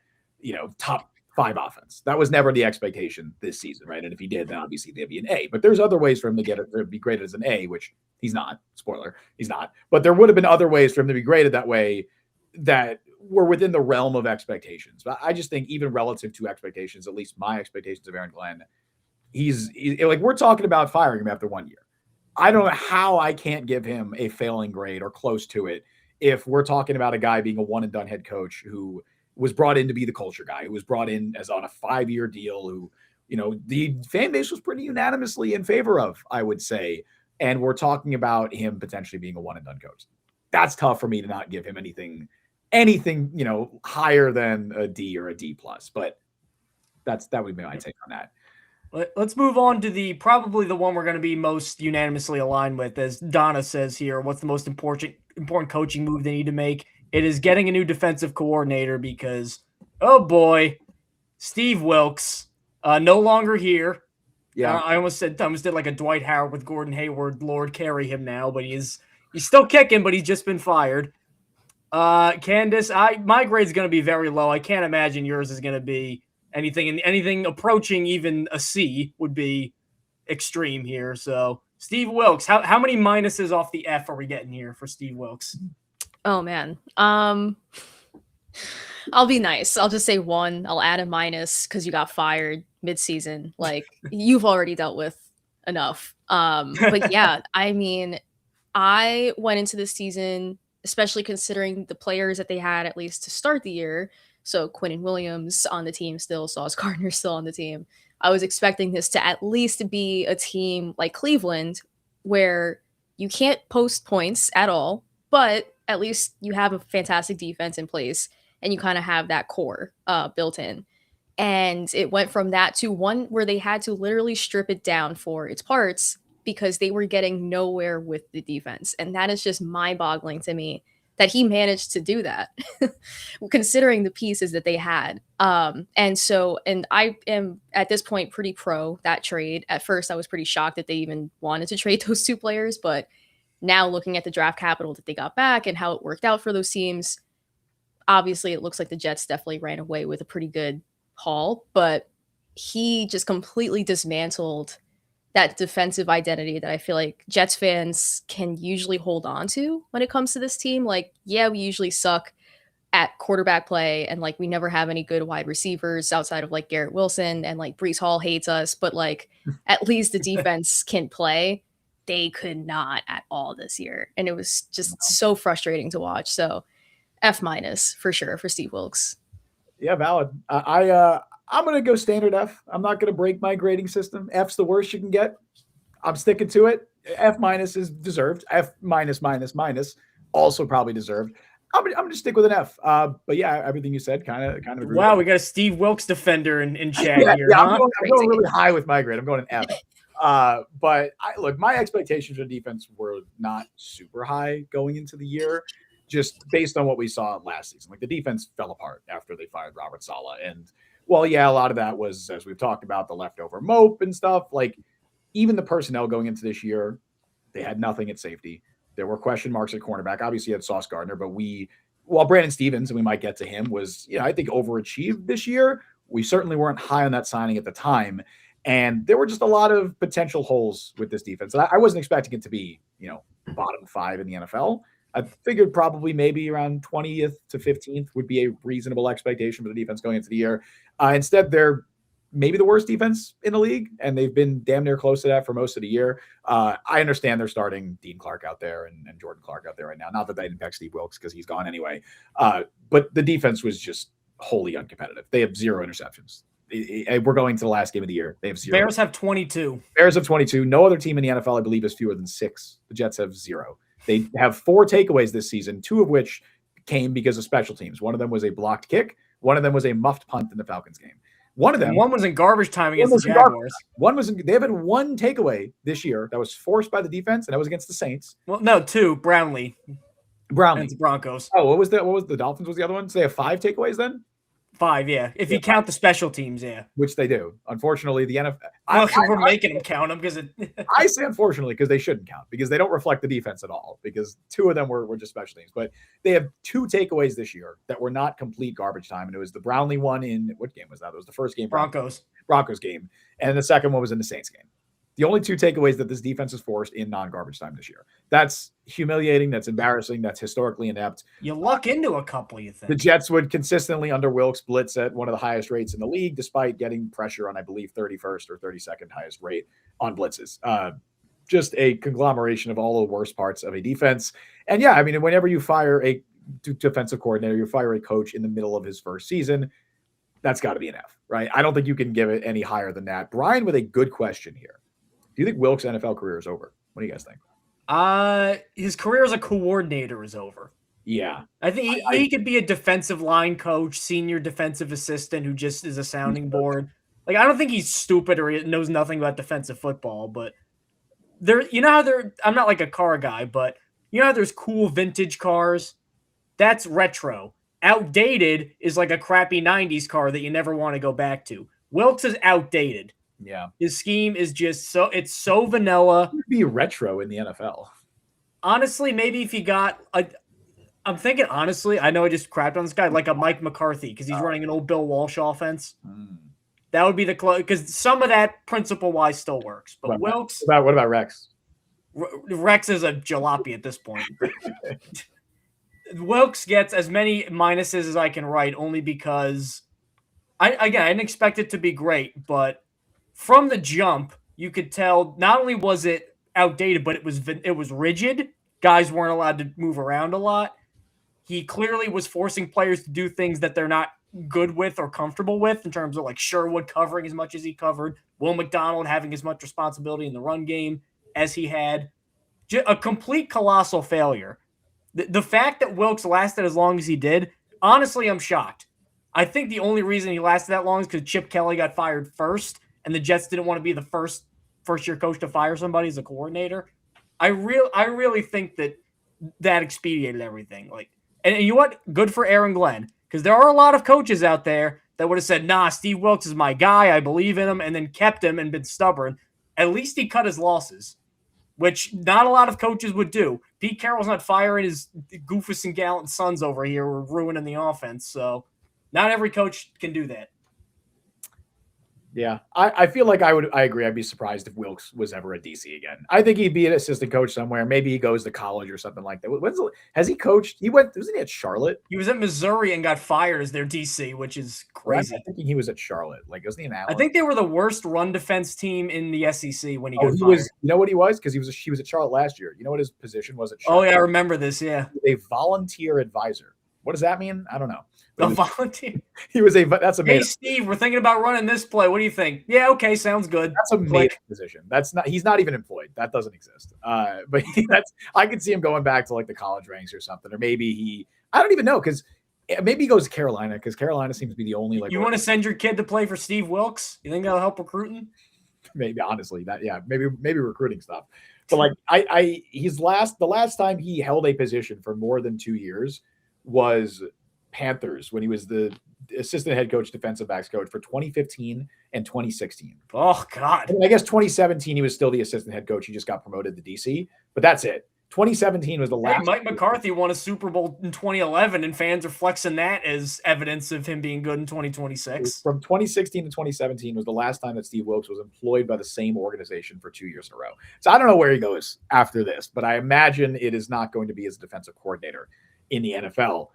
top 5 offense. That was never the expectation this season, right? And if he did, then obviously they'd be an A. But there's other ways for him to get it to be graded as an A, which he's not. Spoiler, he's not. But there would have been other ways for him to be graded that way that were within the realm of expectations. But I just think even relative to expectations, at least my expectations of Aaron Glenn, he's like, we're talking about firing him after 1 year. I don't know how I can't give him a failing grade or close to it if we're talking about a guy being a one and done head coach who was brought in to be the culture guy, who was brought in as on a 5-year deal, who, the fan base was pretty unanimously in favor of, I would say. And we're talking about him potentially being a one and done coach. That's tough for me to not give him anything, higher than a D or a D plus, but that would be my take on that. Let's move on to probably the one we're going to be most unanimously aligned with. As Donna says here, what's the most important coaching move they need to make? It is getting a new defensive coordinator because, oh boy, Steve Wilks, no longer here. Yeah, I almost did like a Dwight Howard with Gordon Hayward. Lord carry him now, but he's still kicking, but he's just been fired. Candace, my grade's going to be very low. I can't imagine yours is going to be anything approaching even a C would be extreme here. So Steve Wilks, how many minuses off the F are we getting here for Steve Wilks? Oh man. I'll be nice. I'll just say 1. I'll add a minus because you got fired mid-season. Like you've already dealt with enough. But yeah, I mean, I went into this season, especially considering the players that they had at least to start the year. So Quinnen Williams on the team still, Sauce Gardner still on the team. I was expecting this to at least be a team like Cleveland where you can't post points at all, but at least you have a fantastic defense in place and you kind of have that core built in. And it went from that to one where they had to literally strip it down for its parts because they were getting nowhere with the defense. And that is just mind-boggling to me that he managed to do that, considering the pieces that they had. And I am at this point pretty pro that trade. At first, I was pretty shocked that they even wanted to trade those 2 players. But now looking at the draft capital that they got back and how it worked out for those teams, obviously it looks like the Jets definitely ran away with a pretty good haul. But he just completely dismantled that defensive identity that I feel like Jets fans can usually hold on to when it comes to this team. Like, yeah, we usually suck at quarterback play and like we never have any good wide receivers outside of like Garrett Wilson and like Breece Hall hates us, but like at least the defense can play. They could not at all this year. And it was just so frustrating to watch. So F- for sure for Steve Wilks. Yeah, valid. I'm going to go standard F. I'm not going to break my grading system. F's the worst you can get. I'm sticking to it. F- is deserved. F- also probably deserved. I'm going to stick with an F. But yeah, everything you said kind of agree. Wow, we got a Steve Wilks defender in chat here. Yeah, huh? I'm going really high with my grade. I'm going an F. But my expectations for defense were not super high going into the year. just based on what we saw last season. Like the defense fell apart after they fired Robert Saleh. And well, yeah, a lot of that was, as we've talked about, the leftover mope and stuff. Like even the personnel going into this year, they had nothing at safety. There were question marks at cornerback. Obviously, you had Sauce Gardner, but Brandon Stevens, and we might get to him, was, I think overachieved this year. We certainly weren't high on that signing at the time. And there were just a lot of potential holes with this defense. And I wasn't expecting it to be, bottom 5 in the NFL. I figured probably maybe around 20th to 15th would be a reasonable expectation for the defense going into the year. Instead, they're maybe the worst defense in the league, and they've been damn near close to that for most of the year. I understand they're starting Dean Clark out there and Jordan Clark out there right now. Not that they didn't pick Steve Wilkes because he's gone anyway. But the defense was just wholly uncompetitive. They have 0 interceptions. We're going to the last game of the year. They have 0. Bears have 22. Bears have 22. No other team in the NFL, I believe, has fewer than 6. The Jets have 0. They have 4 takeaways this season, 2 of which came because of special teams. One of them was a blocked kick. One of them was a muffed punt in the Falcons game. One was in garbage time against the Jaguars. They have had 1 takeaway this year that was forced by the defense, and that was against the Saints. Well, no, 2. Brownlee. Against the Broncos. Oh, what was the Dolphins was the other one? So they have 5 takeaways then? 5, yeah. If you count the special teams, yeah. Which they do. Unfortunately, the NFL. We're making them count them because I say unfortunately because they shouldn't count, because they don't reflect the defense at all, because 2 of them were just special teams. But they have 2 takeaways this year that were not complete garbage time. And it was the Brownlee one in, what game was that? It was the first game. Broncos game. And the second one was in the Saints game. The only 2 takeaways that this defense has forced in non-garbage time this year. That's humiliating. That's embarrassing. That's historically inept. You luck into a couple, you think. The Jets would consistently, under Wilkes, blitz at one of the highest rates in the league, despite getting pressure on, I believe, 31st or 32nd highest rate on blitzes. Just a conglomeration of all the worst parts of a defense. And yeah, I mean, whenever you fire a defensive coordinator, you fire a coach in the middle of his first season, that's got to be an F, right? I don't think you can give it any higher than that. Brian with a good question here. Do you think Wilkes' NFL career is over? What do you guys think? His career as a coordinator is over. Yeah. I think he could be a defensive line coach, senior defensive assistant who just is a sounding board. Like, I don't think he's stupid or he knows nothing about defensive football, but I'm not like a car guy, but you know how there's cool vintage cars? That's retro. Outdated is like a crappy 90s car that you never want to go back to. Wilkes is outdated. Yeah. His scheme is just so vanilla. It would be retro in the NFL. Honestly, maybe if you got I'm thinking, honestly, I know I just crapped on this guy, like a Mike McCarthy, because he's running an old Bill Walsh offense. That would be the close, because some of that principle-wise still works. But Wilkes... What about Rex? Rex is a jalopy at this point. Wilkes gets as many minuses as I can write, only because... I didn't expect it to be great, but from the jump, you could tell not only was it outdated, but it was rigid. Guys weren't allowed to move around a lot. He clearly was forcing players to do things that they're not good with or comfortable with, in terms of like Sherwood covering as much as he covered, Will McDonald having as much responsibility in the run game as he had. A complete colossal failure. The fact that Wilkes lasted as long as he did, honestly, I'm shocked. I think the only reason he lasted that long is because Chip Kelly got fired first, and the Jets didn't want to be the first-year coach to fire somebody as a coordinator. I really think that expedited everything. And you know what? Good for Aaron Glenn, because there are a lot of coaches out there that would have said, nah, Steve Wilkes is my guy, I believe in him, and then kept him and been stubborn. At least he cut his losses, which not a lot of coaches would do. Pete Carroll's not firing his goofus and gallant sons over here or ruining the offense, so not every coach can do that. Yeah, I feel like I agree. I'd be surprised if Wilkes was ever a DC again. I think he'd be an assistant coach somewhere. Maybe he goes to college or something like that. Has he coached? Wasn't he at Charlotte? He was at Missouri and got fired as their DC, which is crazy. I'm thinking he was at Charlotte. Like, wasn't he an Allen? I think they were the worst run defense team in the SEC when he got fired. You know what he was? Because he was at Charlotte last year. You know what his position was at Charlotte? Oh, yeah, I remember this, yeah. A volunteer advisor. What does that mean? I don't know. A volunteer? That's a Hey, Steve, we're thinking about running this play. What do you think? Yeah, okay, sounds good. That's a made position. He's not even employed. That doesn't exist. But I could see him going back to like the college ranks or something. Or maybe I don't even know, because maybe he goes to Carolina, because Carolina seems to be the only You want to send your kid to play for Steve Wilkes? You think that'll help recruiting? Maybe, honestly, maybe recruiting stuff. But like the last time he held a position for more than 2 years was Panthers when he was the assistant head coach, defensive backs coach for 2015 and 2016. Oh God. I guess 2017 he was still the assistant head coach. He just got promoted to DC, but that's it. 2017 was the last. Hey, Mike McCarthy won a Super Bowl in 2011, and fans are flexing that as evidence of him being good in 2026. From 2016 to 2017 was the last time that Steve Wilkes was employed by the same organization for 2 years in a row. So I don't know where he goes after this, but I imagine it is not going to be as a defensive coordinator in the NFL.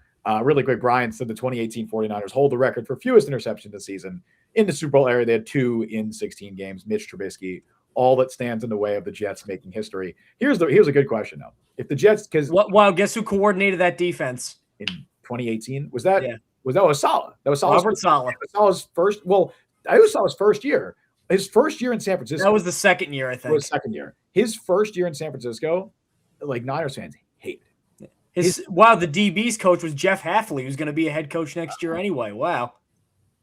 Really quick, Brian said the 2018 49ers hold the record for fewest interceptions this season. In the Super Bowl era, they had 2 in 16 games. Mitch Trubisky, all that stands in the way of the Jets making history. Here's a good question, though. If the Jets, because wow, guess who coordinated that defense in 2018? Was that Saleh? That was Robert Saleh. Saleh's first. Well, I was Saleh's first year. His first year in San Francisco. That was the second year, I think. It was second year. His first year in San Francisco, like Niners fans hated it. The DB's coach was Jeff Hafley, who's going to be a head coach next year anyway. Wow.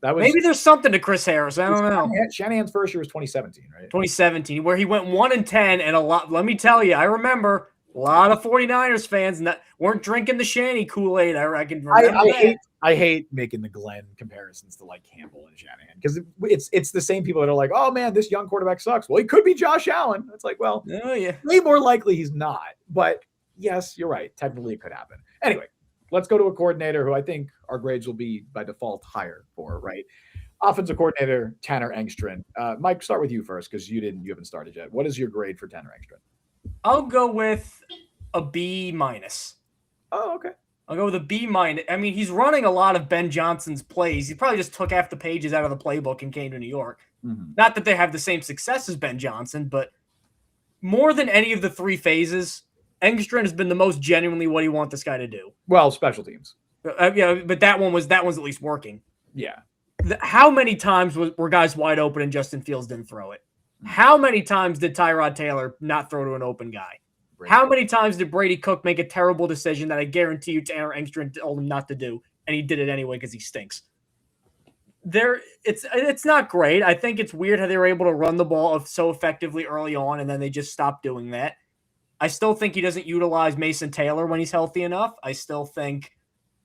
Maybe there's something to Chris Harris. I don't know. Shanahan's first year was 2017, right? 2017, where he went 1-10, and a lot. Let me tell you, I remember a lot of 49ers fans weren't drinking the Shanny Kool-Aid. I can remember I hate making the Glenn comparisons to like Campbell and Shanahan because it's the same people that are like, oh man, this young quarterback sucks. Well, he could be Josh Allen. It's like, well, way more likely he's not. But yes, you're right. Technically, it could happen. Anyway. Let's go to a coordinator who I think our grades will be by default higher for, right? Offensive coordinator Tanner Engstrand. Mike, start with you first because you haven't started yet. What is your grade for Tanner Engstrand? I'll go with a B-. Oh, okay. I'll go with a B-. I mean, he's running a lot of Ben Johnson's plays. He probably just took half the pages out of the playbook and came to New York. Mm-hmm. Not that they have the same success as Ben Johnson, but more than any of the 3 phases, Engstrand has been the most genuinely what do you want this guy to do? Well, special teams. But that one's at least working. Yeah. How many times were guys wide open and Justin Fields didn't throw it? How many times did Tyrod Taylor not throw to an open guy? How many times did Brady Cook make a terrible decision that I guarantee you Tanner Engstrand told him not to do, and he did it anyway because he stinks? It's not great. I think it's weird how they were able to run the ball so effectively early on, and then they just stopped doing that. I still think he doesn't utilize Mason Taylor when he's healthy enough. I still think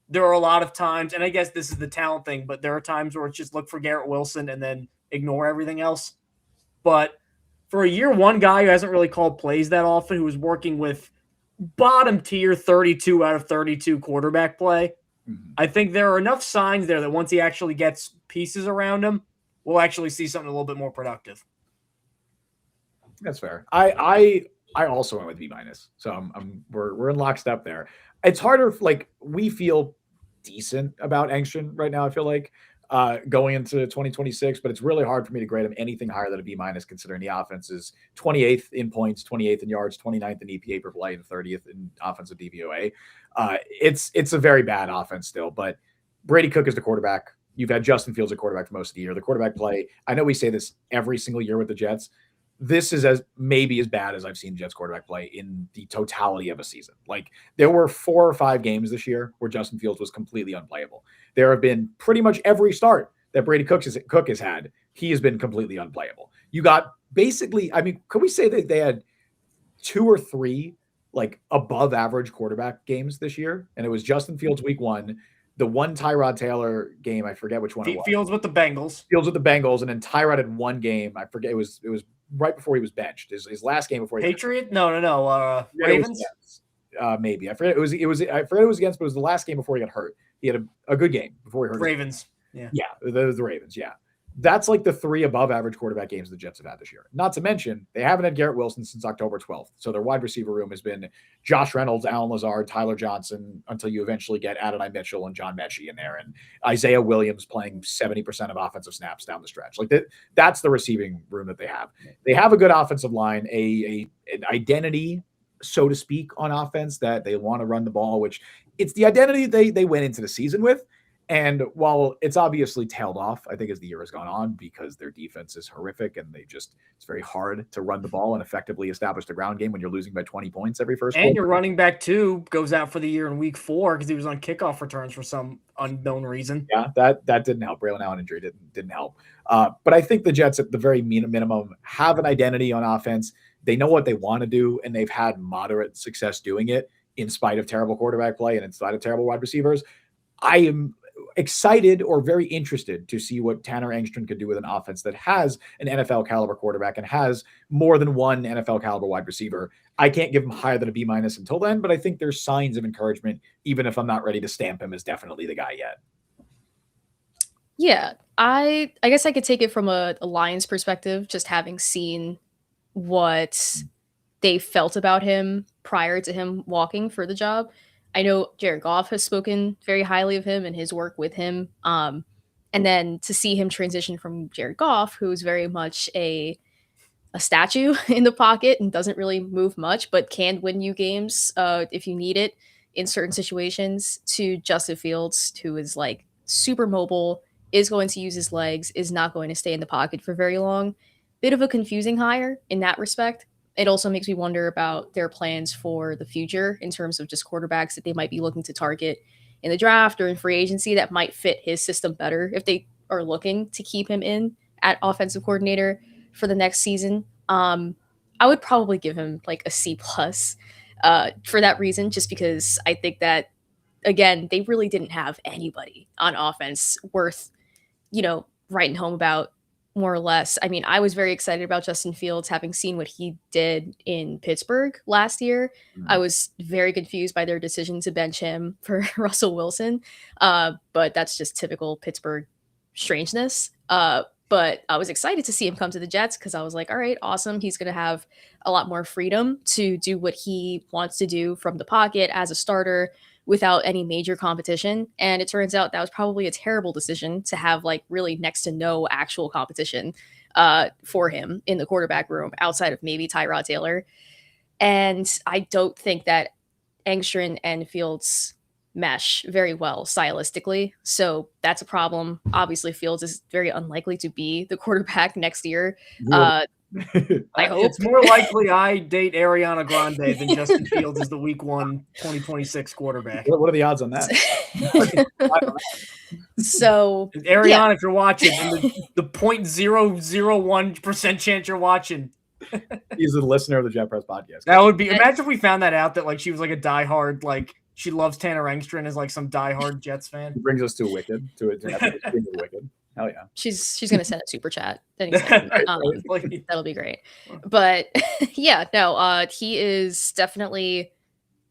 there are a lot of times, and I guess this is the talent thing, but there are times where it's just look for Garrett Wilson and then ignore everything else. But for a year one guy who hasn't really called plays that often, who was working with bottom tier 32 out of 32 quarterback play, I think there are enough signs there that once he actually gets pieces around him, we'll actually see something a little bit more productive. That's fair. I also went with B-. So we're in lockstep there. It's harder. Like we feel decent about Engstrand right now. I feel like going into 2026, but it's really hard for me to grade him anything higher than a B- considering the offense is 28th in points, 28th in yards, 29th in EPA per play, and 30th in offensive DVOA. It's a very bad offense still, but Brady Cook is the quarterback. You've had Justin Fields at quarterback for most of the year. The quarterback play, I know we say this every single year with the Jets. This is maybe as bad as I've seen Jets quarterback play in the totality of a season. Like there were 4 or 5 games this year where Justin Fields was completely unplayable. There have been pretty much every start that Brady Cook has had. He has been completely unplayable. You got basically, I mean, could we say that they had 2 or 3 like above average quarterback games this year? And it was Justin Fields week 1, the one Tyrod Taylor game, I forget which one it was. Fields with the Bengals. And then Tyrod had one game. I forget. It was right before he was benched. His last game before he Patriot? No. Ravens? Maybe. I forget it was against, but it was the last game before he got hurt. He had a good game before he hurt. Ravens. Yeah, the Ravens. Yeah. That's like the 3 above average quarterback games the Jets have had this year. Not to mention, they haven't had Garrett Wilson since October 12th. So their wide receiver room has been Josh Reynolds, Allen Lazard, Tyler Johnson, until you eventually get Adonai Mitchell and John Mechie in there, and Isaiah Williams playing 70% of offensive snaps down the stretch. Like that's the receiving room that they have. They have a good offensive line, an identity, so to speak, on offense that they want to run the ball, which it's the identity they went into the season with. And while it's obviously tailed off, I think as the year has gone on, because their defense is horrific and it's very hard to run the ball and effectively establish the ground game when you're losing by 20 points every first. And your running back too goes out for the year in week 4 because he was on kickoff returns for some unknown reason. Yeah, that didn't help. Braylon Allen injury didn't help. But I think the Jets at the very minimum have an identity on offense. They know what they want to do, and they've had moderate success doing it in spite of terrible quarterback play and in spite of terrible wide receivers. I am excited or very interested to see what Tanner Engstrand could do with an offense that has an NFL caliber quarterback and has more than one NFL caliber wide receiver. I can't give him higher than a B- until then, but I think there's signs of encouragement, even if I'm not ready to stamp him as definitely the guy yet. Yeah, I guess I could take it from a Lions perspective, just having seen what they felt about him prior to him walking for the job. I know Jared Goff has spoken very highly of him and his work with him. And then to see him transition from Jared Goff, who's very much a statue in the pocket and doesn't really move much, but can win you games if you need it in certain situations, to Justin Fields, who is like super mobile, is going to use his legs, is not going to stay in the pocket for very long. Bit of a confusing hire in that respect. It also makes me wonder about their plans for the future in terms of just quarterbacks that they might be looking to target in the draft or in free agency that might fit his system better if they are looking to keep him in at offensive coordinator for the next season. I would probably give him like a C plus for that reason, just because I think that, again, they really didn't have anybody on offense worth, writing home about, more or less. I mean, I was very excited about Justin Fields, having seen what he did in Pittsburgh last year. I was very confused by their decision to bench him for Russell Wilson, but that's just typical Pittsburgh strangeness. But I was excited to see him come to the Jets because I was like, all right, awesome. He's going to have a lot more freedom to do what he wants to do from the pocket as a starter without any major competition. And it turns out that was probably a terrible decision to have like really next to no actual competition for him in the quarterback room outside of maybe Tyrod Taylor. And I don't think that Engstrand and Fields mesh very well stylistically. So that's a problem. Obviously, Fields is very unlikely to be the quarterback next year. I hope. It's more likely I date Ariana Grande than Justin Fields as the Week 1 2026 quarterback. What are the odds on that? So Ariana, yeah. If you're watching, and the 0.001% chance you're watching. He's a listener of the Jet Press podcast. That would be. Imagine if we found that out, that like she was like a diehard, like she loves Tanner Engstrand as like some diehard Jets fan. It brings us to Wicked. To Wicked. Hell yeah. She's gonna send a super chat. That'll be great. But yeah, no, he is definitely,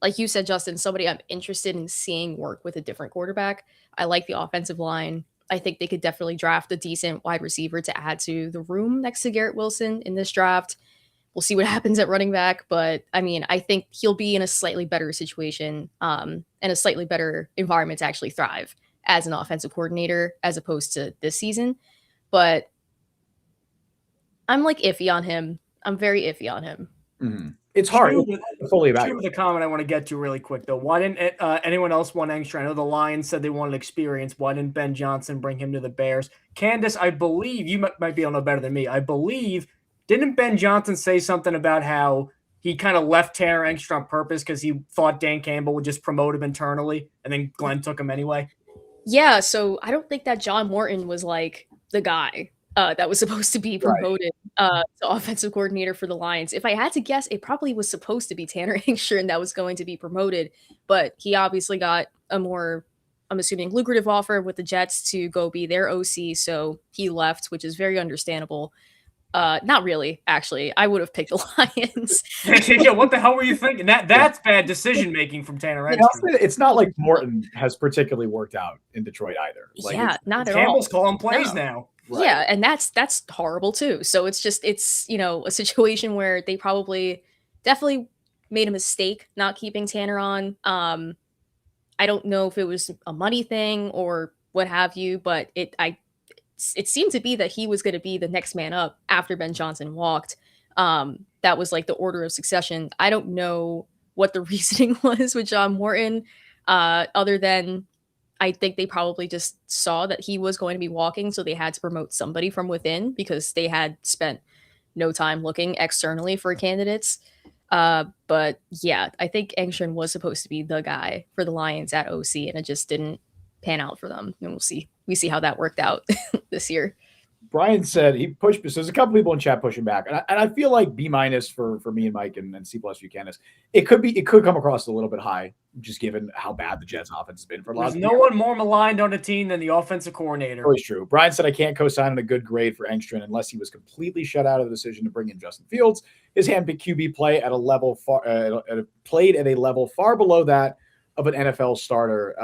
like you said, Justin, somebody I'm interested in seeing work with a different quarterback. I like the offensive line. I think they could definitely draft a decent wide receiver to add to the room next to Garrett Wilson in this draft. We'll see what happens at running back, but I mean, I think he'll be in a slightly better situation and a slightly better environment to actually thrive as an offensive coordinator as opposed to this season. But I'm like iffy on him. I'm very iffy on him. Mm-hmm. It's hard. Fully evaluate. The comment I want to get to really quick though. Why didn't anyone else want Engstrand? I know the Lions said they wanted experience. Why didn't Ben Johnson bring him to the Bears? Candace, I believe you might be able to know better than me. I believe, didn't Ben Johnson say something about how he kind of left Tanner Engstrand on purpose because he thought Dan Campbell would just promote him internally, and then Glenn took him anyway? Yeah, so I don't think that John Morton was like the guy that was supposed to be promoted to offensive coordinator for the Lions. If I had to guess, it probably was supposed to be Tanner Engstrand that was going to be promoted, but he obviously got a more, I'm assuming, lucrative offer with the Jets to go be their OC, so he left, which is very understandable. Not really, actually. I would have picked the Lions. Yeah, what the hell were you thinking? That's bad decision making from Tanner Engstrand. It's not like Morton has particularly worked out in Detroit either. Like, yeah, not at all. Campbell's calling plays no. now. Right. Yeah, and that's horrible too. So it's a situation where they definitely made a mistake not keeping Tanner on. I don't know if it was a money thing or what have you, but it seemed to be that he was going to be the next man up after Ben Johnson walked. That was like the order of succession. I don't know what the reasoning was with John Morton, other than I think they probably just saw that he was going to be walking, so they had to promote somebody from within because they had spent no time looking externally for candidates. But yeah, I think Engstrand was supposed to be the guy for the Lions at OC, and it just didn't pan out for them. And we see how that worked out this year. Brian said he pushed. So there's a couple people in chat pushing back, and I feel like B- for me and Mike and C plus for you, Candace. It could come across a little bit high, just given how bad the Jets' offense has been for a lot. There's no one more maligned on a team than the offensive coordinator. Always true. Brian said I can't co-sign on a good grade for Engstrom unless he was completely shut out of the decision to bring in Justin Fields. His handpicked QB play at a level played at a level far below that of an NFL starter.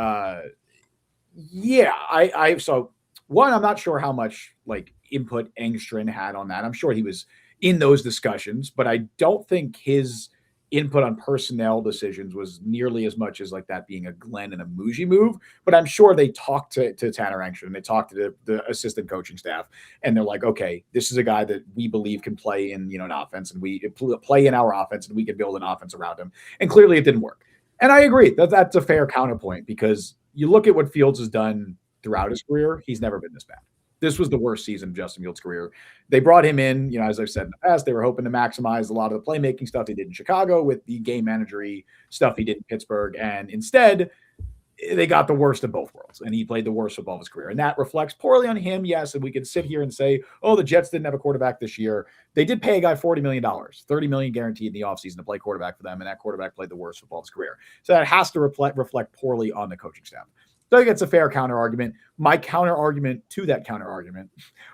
So one, I'm not sure how much like input Engstrom had on that. I'm sure he was in those discussions, but I don't think his input on personnel decisions was nearly as much as like that being a Glenn and a Muji move. But I'm sure they talked to Tanner Engstrom and they talked to the assistant coaching staff, and they're like, okay, this is a guy that we believe can play in an offense, and we play in our offense, and we can build an offense around him. And clearly, it didn't work. And I agree that that's a fair counterpoint, because you look at what Fields has done throughout his career, he's never been this bad. This was the worst season of Justin Fields' career. They brought him in, as I've said in the past, they were hoping to maximize a lot of the playmaking stuff he did in Chicago with the game managery stuff he did in Pittsburgh. And instead, they got the worst of both worlds, and he played the worst football of his career. And that reflects poorly on him, yes. And we can sit here and say, oh, the Jets didn't have a quarterback this year. They did pay a guy $40 million, $30 million guaranteed in the offseason to play quarterback for them, and that quarterback played the worst football of his career. So that has to reflect poorly on the coaching staff. So I think it's a fair counter argument. My counter argument to that counter argument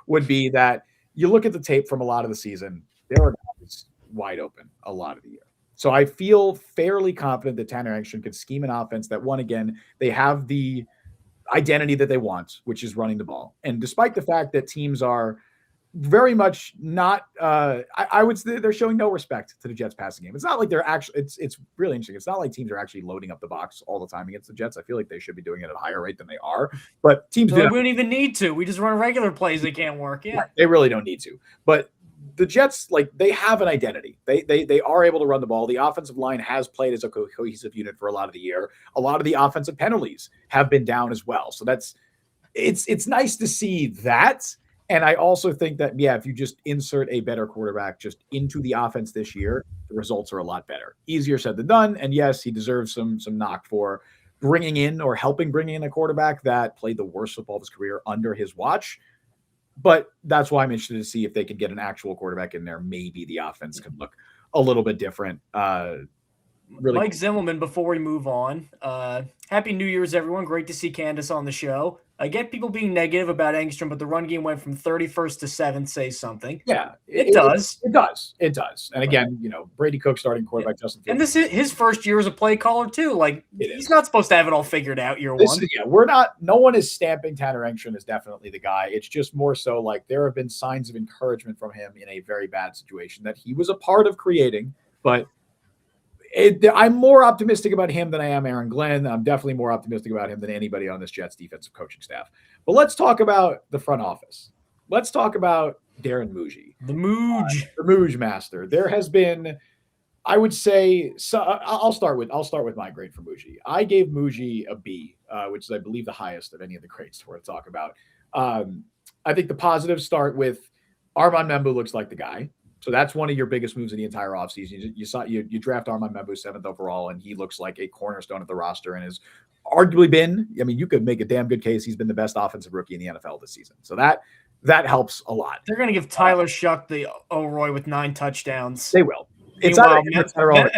would be that you look at the tape from a lot of the season, there are guys wide open a lot of the year. So I feel fairly confident that Tanner Engstrom could scheme an offense that, one, again, they have the identity that they want, which is running the ball. And despite the fact that teams are very much not, I would say they're showing no respect to the Jets passing game. It's not like they're actually, it's really interesting. It's not like teams are actually loading up the box all the time against the Jets. I feel like they should be doing it at a higher rate than they are, but teams we don't even need to. We just run regular plays that can't work. Yeah, they really don't need to. But the Jets, they have an identity. They are able to run the ball. The offensive line has played as a cohesive unit for a lot of the year. A lot of the offensive penalties have been down as well. So it's nice to see that. And I also think that, if you just insert a better quarterback just into the offense this year, the results are a lot better. Easier said than done. And yes, he deserves some knock for bringing in or helping bring in a quarterback that played the worst football of his career under his watch. But that's why I'm interested to see if they can get an actual quarterback in there. Maybe the offense could look a little bit different. Mike Zimmelman, before we move on, Happy New Year's, everyone. Great to see Candace on the show. I get people being negative about Engstrom, but the run game went from 31st to 7th. Say something. Yeah, it does. It does. It does. And again, Brady Cook starting quarterback, Justin Fields. And this is his first year as a play caller too. He's not supposed to have it all figured out year one. We're not. No one is stamping Tanner Engstrom as definitely the guy. It's just more so there have been signs of encouragement from him in a very bad situation that he was a part of creating, but. I'm more optimistic about him than I am Aaron Glenn. I'm definitely more optimistic about him than anybody on this Jets defensive coaching staff. But let's talk about the front office. Let's talk about Darren Muji. The Muj master. There has been, I would say, so I'll start with my grade for Muji. I gave Muji a B, which is, I believe, the highest of any of the grades we're to talk about. I think the positives start with Armand Membu looks like the guy. So that's one of your biggest moves in the entire offseason. You draft Armand Membu 7th overall, and he looks like a cornerstone of the roster and has arguably been, you could make a damn good case he's been the best offensive rookie in the NFL this season. So that helps a lot. They're going to give Tyler Shuck the O'Roy with 9 touchdowns. They will. And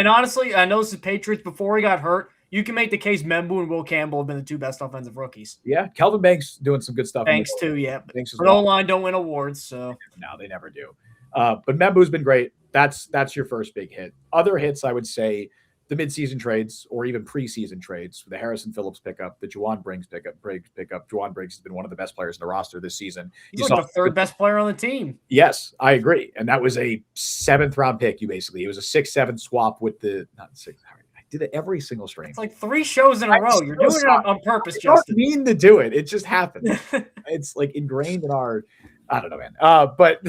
honestly, I know this is Patriots. Before he got hurt, you can make the case Membu and Will Campbell have been the 2 best offensive rookies. Yeah, Kelvin Banks doing some good stuff. Banks too, yeah. But O-line don't win awards, so. No, they never do. But Membu's been great. That's your first big hit. Other hits, I would say, the midseason trades or even preseason trades, the Harrison Phillips pickup, the Juwan Briggs pickup. Juwan Briggs has been one of the best players in the roster this season. He's the 3rd best player on the team. Yes, I agree. And that was a 7th round pick. It was a 6-7 swap with not 6. I did it every single stream. It's like 3 shows in a row. You're doing it on purpose, Justin. I don't mean to do it. It just happened. It's ingrained in our. I don't know, man. But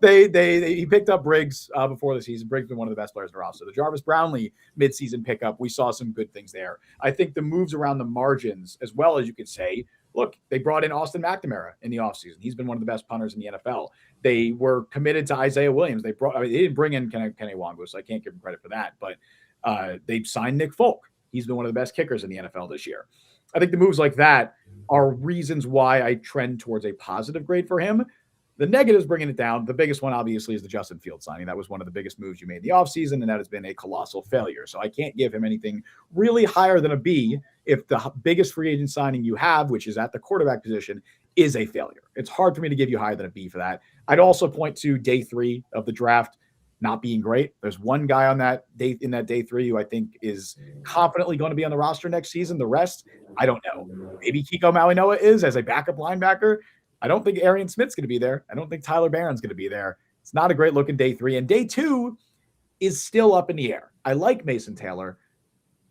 he picked up Briggs before the season. Briggs been one of the best players in the roster. The Jarvis Brownlee midseason pickup, we saw some good things there. I think the moves around the margins, as well as you could say, look, they brought in Austin McNamara in the offseason. He's been one of the best punters in the NFL. They were committed to Isaiah Williams. They didn't bring in Kenny Wangu, so I can't give him credit for that. But they signed Nick Folk. He's been one of the best kickers in the NFL this year. I think the moves like that are reasons why I trend towards a positive grade for him. The negatives bringing it down. The biggest one, obviously, is the Justin Fields signing. That was one of the biggest moves you made in the offseason, and that has been a colossal failure. So I can't give him anything really higher than a B if the biggest free agent signing you have, which is at the quarterback position, is a failure. It's hard for me to give you higher than a B for that. I'd also point to day 3 of the draft not being great. There's one guy on that day in that day 3 who I think is confidently going to be on the roster next season. The rest, I don't know. Maybe Kiko Malinois is as a backup linebacker. I don't think Arian Smith's going to be there. I don't think Tyler Barron's going to be there. It's not a great look in day 3. And day 2 is still up in the air. I like Mason Taylor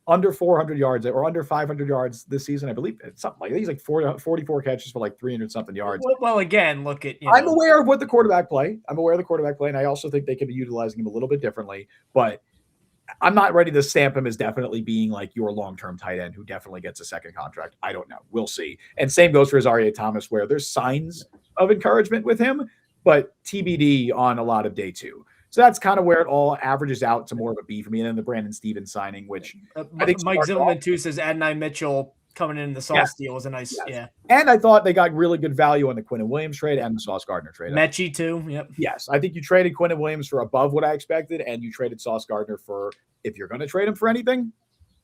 under 400 yards or under 500 yards this season. I believe it's something like that. He's like 44 catches for like 300 something yards. Well, again, look at, I'm aware of what the quarterback play. I'm aware of the quarterback play. And I also think they could be utilizing him a little bit differently, but I'm not ready to stamp him as definitely being like your long-term tight end who definitely gets a second contract. I don't know. We'll see. And same goes for Azaria Thomas, where there's signs of encouragement with him, but TBD on a lot of day 2. So that's kind of where it all averages out to more of a B for me. And then the Brandon Stevens signing, which I think Mike Zimmerman too says Adonai Mitchell coming in the Sauce deal was a nice, And I thought they got really good value on the Quinnen Williams trade and the Sauce Gardner trade. Mechie too, yep. Yes, I think you traded Quinnen Williams for above what I expected, and you traded Sauce Gardner for, if you're going to trade him for anything,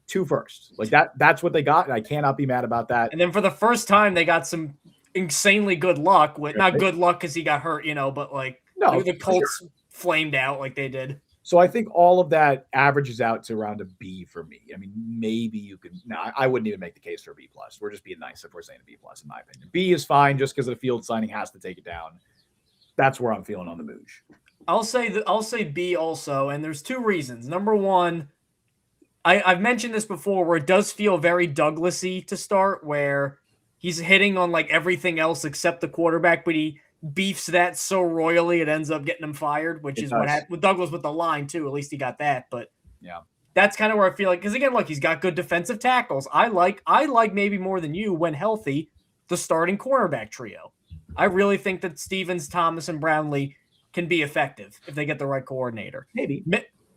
2 firsts. Like that's what they got, and I cannot be mad about that. And then for the first time, they got some insanely good luck with not good luck because he got hurt, but like the Colts flamed out like they did. So I think all of that averages out to around a B for me. I mean, maybe you could. No, I wouldn't even make the case for a B plus. We're just being nice if we're saying a B plus, in my opinion. B is fine just because the field signing has to take it down. That's where I'm feeling on the Mooch. I'll say B also, and there's 2 reasons. Number one, I've mentioned this before, where it does feel very Douglas-y to start, where he's hitting on like everything else except the quarterback, but he beefs that so royally it ends up getting him fired, which is what happened with Douglas with the line too. At least he got that, but yeah, that's kind of where I feel like, because again, look, he's got good defensive tackles. I like maybe more than you when healthy the starting cornerback trio. I really think that Stevens, Thomas, and Brownlee can be effective if they get the right coordinator. Maybe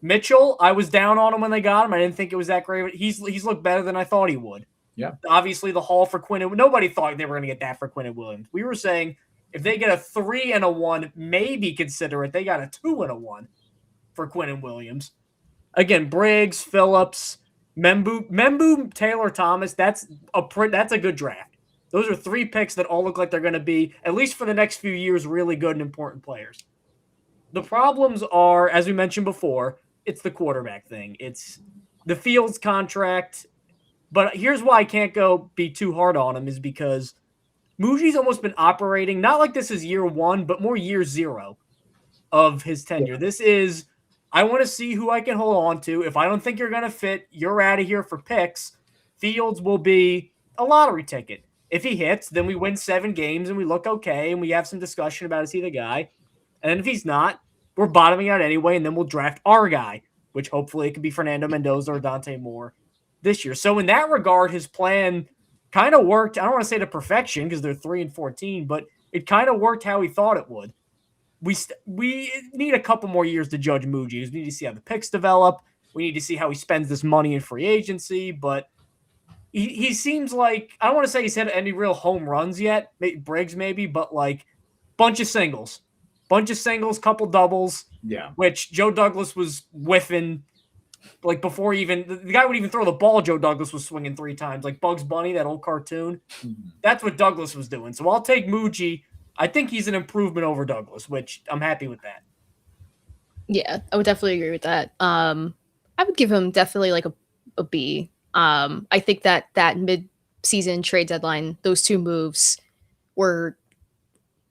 Mitchell, I was down on him when they got him. I didn't think it was that great. He's looked better than I thought he would. Yeah, obviously the haul for Quinnen. Nobody thought they were going to get that for Quinnen Williams. We were saying, if they get a 3 and a 1, maybe consider it. They got a 2 and a 1 for Quinnen Williams. Again, Briggs, Phillips, Membu, Taylor, Thomas. That's a good draft. Those are 3 picks that all look like they're going to be, at least for the next few years, really good and important players. The problems are, as we mentioned before, it's the quarterback thing. It's the Fields contract. But here's why I can't be too hard on him, is because Muji's almost been operating, not like this is year 1, but more year 0 of his tenure. Yeah. This is, I want to see who I can hold on to. If I don't think you're going to fit, you're out of here for picks. Fields will be a lottery ticket. If he hits, then we win 7 games and we look okay and we have some discussion about, is he the guy? And if he's not, we're bottoming out anyway, and then we'll draft our guy, which hopefully it could be Fernando Mendoza or Dante Moore this year. So in that regard, his plan kind of worked. I don't want to say to perfection because they're 3-14, but it kind of worked how he thought it would. We need a couple more years to judge Muji. We need to see how the picks develop. We need to see how he spends this money in free agency. But he seems like, I don't want to say he's hit any real home runs yet, Briggs maybe, but like bunch of singles, couple doubles. Yeah, which Joe Douglas was whiffing. Like before even the guy would even throw the ball, Joe Douglas was swinging 3 times, like Bugs Bunny, that old cartoon. Mm-hmm. That's what Douglas was doing. So I'll take Muji. I think he's an improvement over Douglas, which I'm happy with that. Yeah, I would definitely agree with that. I would give him definitely like a B. I think that mid-season trade deadline, those 2 moves were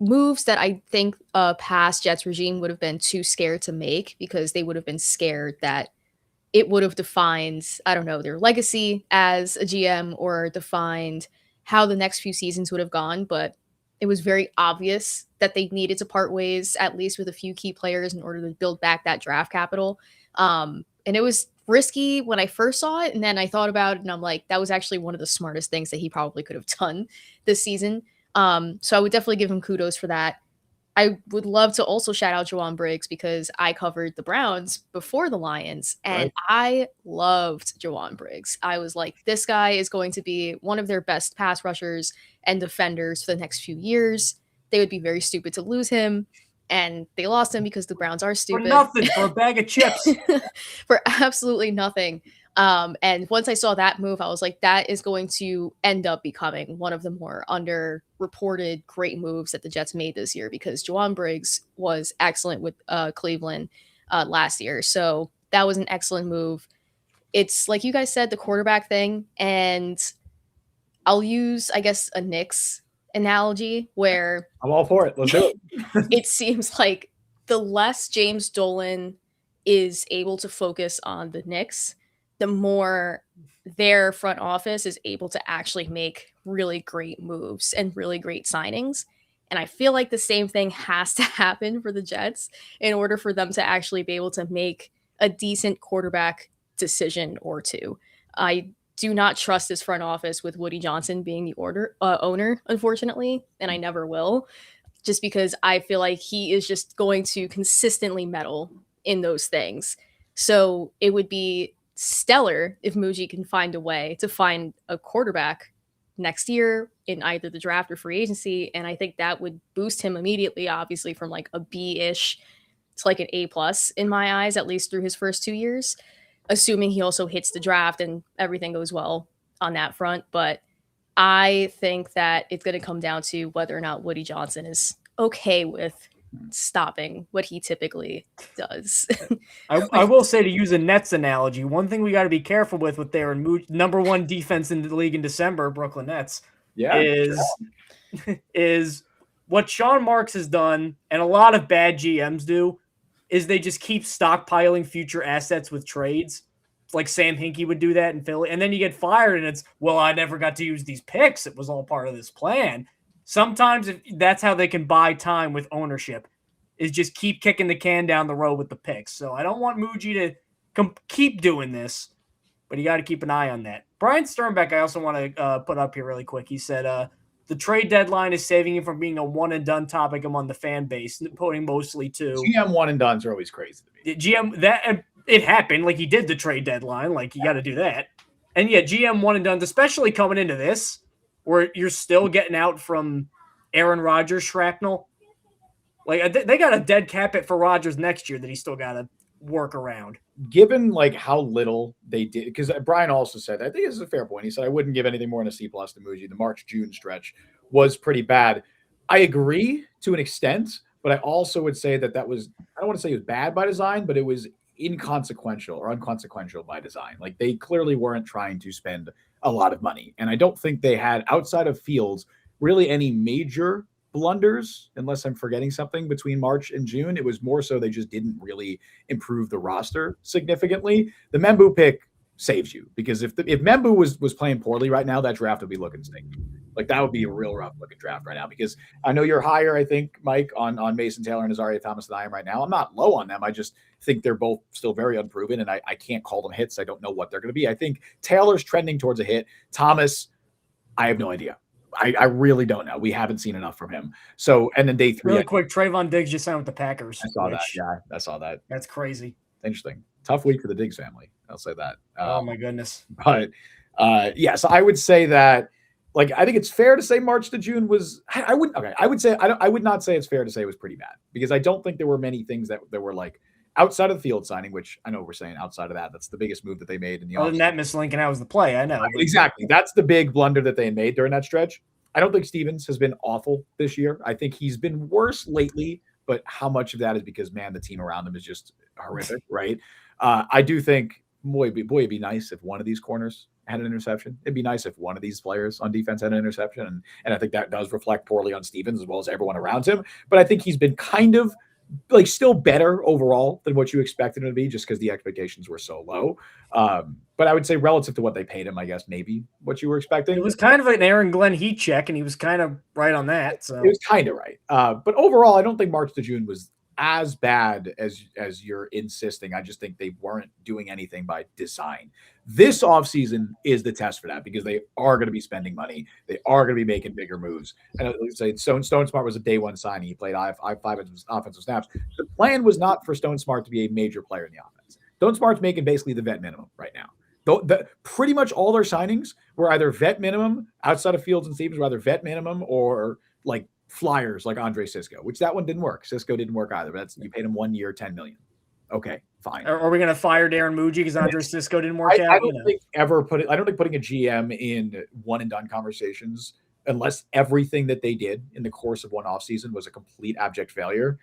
moves that I think past Jets regime would have been too scared to make, because they would have been scared that it would have defined, I don't know, their legacy as a GM or defined how the next few seasons would have gone. But it was very obvious that they needed to part ways, at least with a few key players, in order to build back that draft capital. And it was risky when I first saw it. And then I thought about it and I'm like, that was actually one of the smartest things that he probably could have done this season. So I would definitely give him kudos for that. I would love to also shout out Jawan Briggs because I covered the Browns before the Lions, and Right. I loved Jawan Briggs. I was like, this guy is going to be one of their best pass rushers and defenders for the next few years. They would be very stupid to lose him, and they lost him because the Browns are For stupid. nothing, for a bag of chips. For absolutely nothing. And once I saw that move, I was like, that is going to end up becoming one of the more underreported great moves that the Jets made this year because Jawan Briggs was excellent with Cleveland last year. So that was an excellent move. It's like you guys said, the quarterback thing. And I'll use, I guess, a Knicks analogy where I'm all for it. Let's do it. it seems like the less James Dolan is able to focus on the Knicks, the more their front office is able to actually make really great moves and really great signings. And I feel like the same thing has to happen for the Jets in order for them to actually be able to make a decent quarterback decision or two. I do not trust this front office with Woody Johnson being the owner, unfortunately, and I never will, just because I feel like he is just going to consistently meddle in those things. So it would be stellar if Muji can find a way to find a quarterback next year in either the draft or free agency. And I think that would boost him immediately, obviously, from like a B-ish to like an A+ in my eyes, at least through his first 2 years, assuming he also hits the draft and everything goes well on that front. But I think that it's going to come down to whether or not Woody Johnson is okay with stopping what he typically does. I will say, to use a Nets analogy, one thing we got to be careful with their number one defense in the league in December, Brooklyn Nets, is what Sean Marks has done, and a lot of bad GMs do, is they just keep stockpiling future assets with trades. Like Sam Hinkie would do that in Philly. And then you get fired and it's, well, I never got to use these picks. It was all part of this plan. Sometimes that's how they can buy time with ownership, is just keep kicking the can down the road with the picks. So I don't want Muji to keep doing this, but you got to keep an eye on that. Brian Sternbeck, I also want to put up here really quick. He said the trade deadline is saving him from being a one-and-done topic among the fan base, pointing mostly to GM one-and-dones are always crazy to me. GM, that it happened. Like, he did the trade deadline. Like, you got to do that. And yeah, GM one-and-dones, especially coming into this, where you're still getting out from Aaron Rodgers shrapnel. Like, they got a dead cap it for Rodgers next year that he still got to work around. Given like how little they did, because Brian also said, I think this is a fair point. He said, I wouldn't give anything more than a C+ to Muji. The March-June stretch was pretty bad. I agree to an extent, but I also would say that was, I don't want to say it was bad by design, but it was inconsequential or unconsequential by design. Like, they clearly weren't trying to spend a lot of money. And I don't think they had, outside of Fields, really any major blunders, unless I'm forgetting something, between March and June. It was more so they just didn't really improve the roster significantly. The Membu pick saves you, because if Membu was playing poorly right now, that draft would be looking stinky. Like, that would be a real rough looking draft right now, because I know you're higher, I think, Mike, on Mason Taylor and Azaria Thomas than I am right now. I'm not low on them. I just think they're both still very unproven, and I can't call them hits. I don't know what they're going to be. I think Taylor's trending towards a hit. Thomas, I have no idea. I really don't know. We haven't seen enough from him. So, and then day 3. Really quick, Trayvon Diggs just signed with the Packers. I saw that. Yeah, I saw that. That's crazy. Interesting. Tough week for the Diggs family. I'll say that. Oh my goodness. But yeah, so I would say that, like, I think it's fair to say March to June was, I would not say it's fair to say it was pretty bad, because I don't think there were many things that were like outside of the Field signing, which I know we're saying outside of that, that's the biggest move that they made in the offseason. Other than that, Miss Lincoln, that was the play. I know. Exactly. That's the big blunder that they made during that stretch. I don't think Stevens has been awful this year. I think he's been worse lately, but how much of that is because, man, the team around him is just horrific, right? I do think, boy, it'd be nice if one of these corners had an interception. It'd be nice if one of these players on defense had an interception. And I think that does reflect poorly on Stevens as well as everyone around him. But I think he's been kind of like still better overall than what you expected him to be, just because the expectations were so low. But I would say relative to what they paid him, I guess maybe what you were expecting. It was kind of an Aaron Glenn heat check, and he was kind of right on that. So it was kind of right. But overall, I don't think March to June was as bad as you're insisting. I just think they weren't doing anything by design. This offseason is the test for that because they are going to be spending money. They are going to be making bigger moves. And I would say Stone Smart was a day one signing. He played five offensive snaps. The plan was not for Stone Smart to be a major player in the offense. Stone Smart's making basically the vet minimum right now. Pretty much all their signings were either vet minimum outside of Fields and Stevens, were either vet minimum or like flyers like Andre Cisco, which that one didn't work. Cisco didn't work either. But you paid him 1 year, $10 million. Okay, fine. Are we going to fire Darren Muji because Andre Cisco didn't work out? I don't think putting a GM in one and done conversations, unless everything that they did in the course of one offseason was a complete abject failure,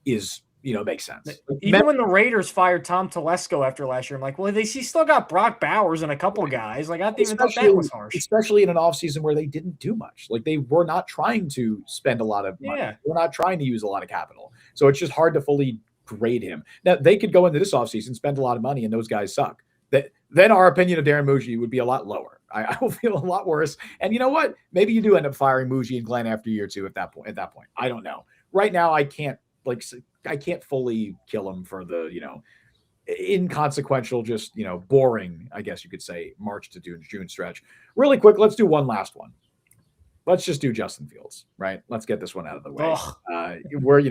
is makes sense. Even when the Raiders fired Tom Telesco after last year, I'm like, well, he still got Brock Bowers and a couple guys. Like, I didn't even thought that was harsh. Especially in an offseason where they didn't do much. Like, they were not trying to spend a lot of money. Yeah. They were not trying to use a lot of capital. So it's just hard to fully grade him. Now, they could go into this offseason, spend a lot of money, and those guys suck. Then our opinion of Darren Muji would be a lot lower. I will feel a lot worse. And you know what? Maybe you do end up firing Muji and Glenn after year two at that point. I don't know. Right now, I can't fully kill him for the, inconsequential, just, boring, I guess you could say, March to June stretch. Really quick, let's do one last one. Let's just do Justin Fields, right? Let's get this one out of the way.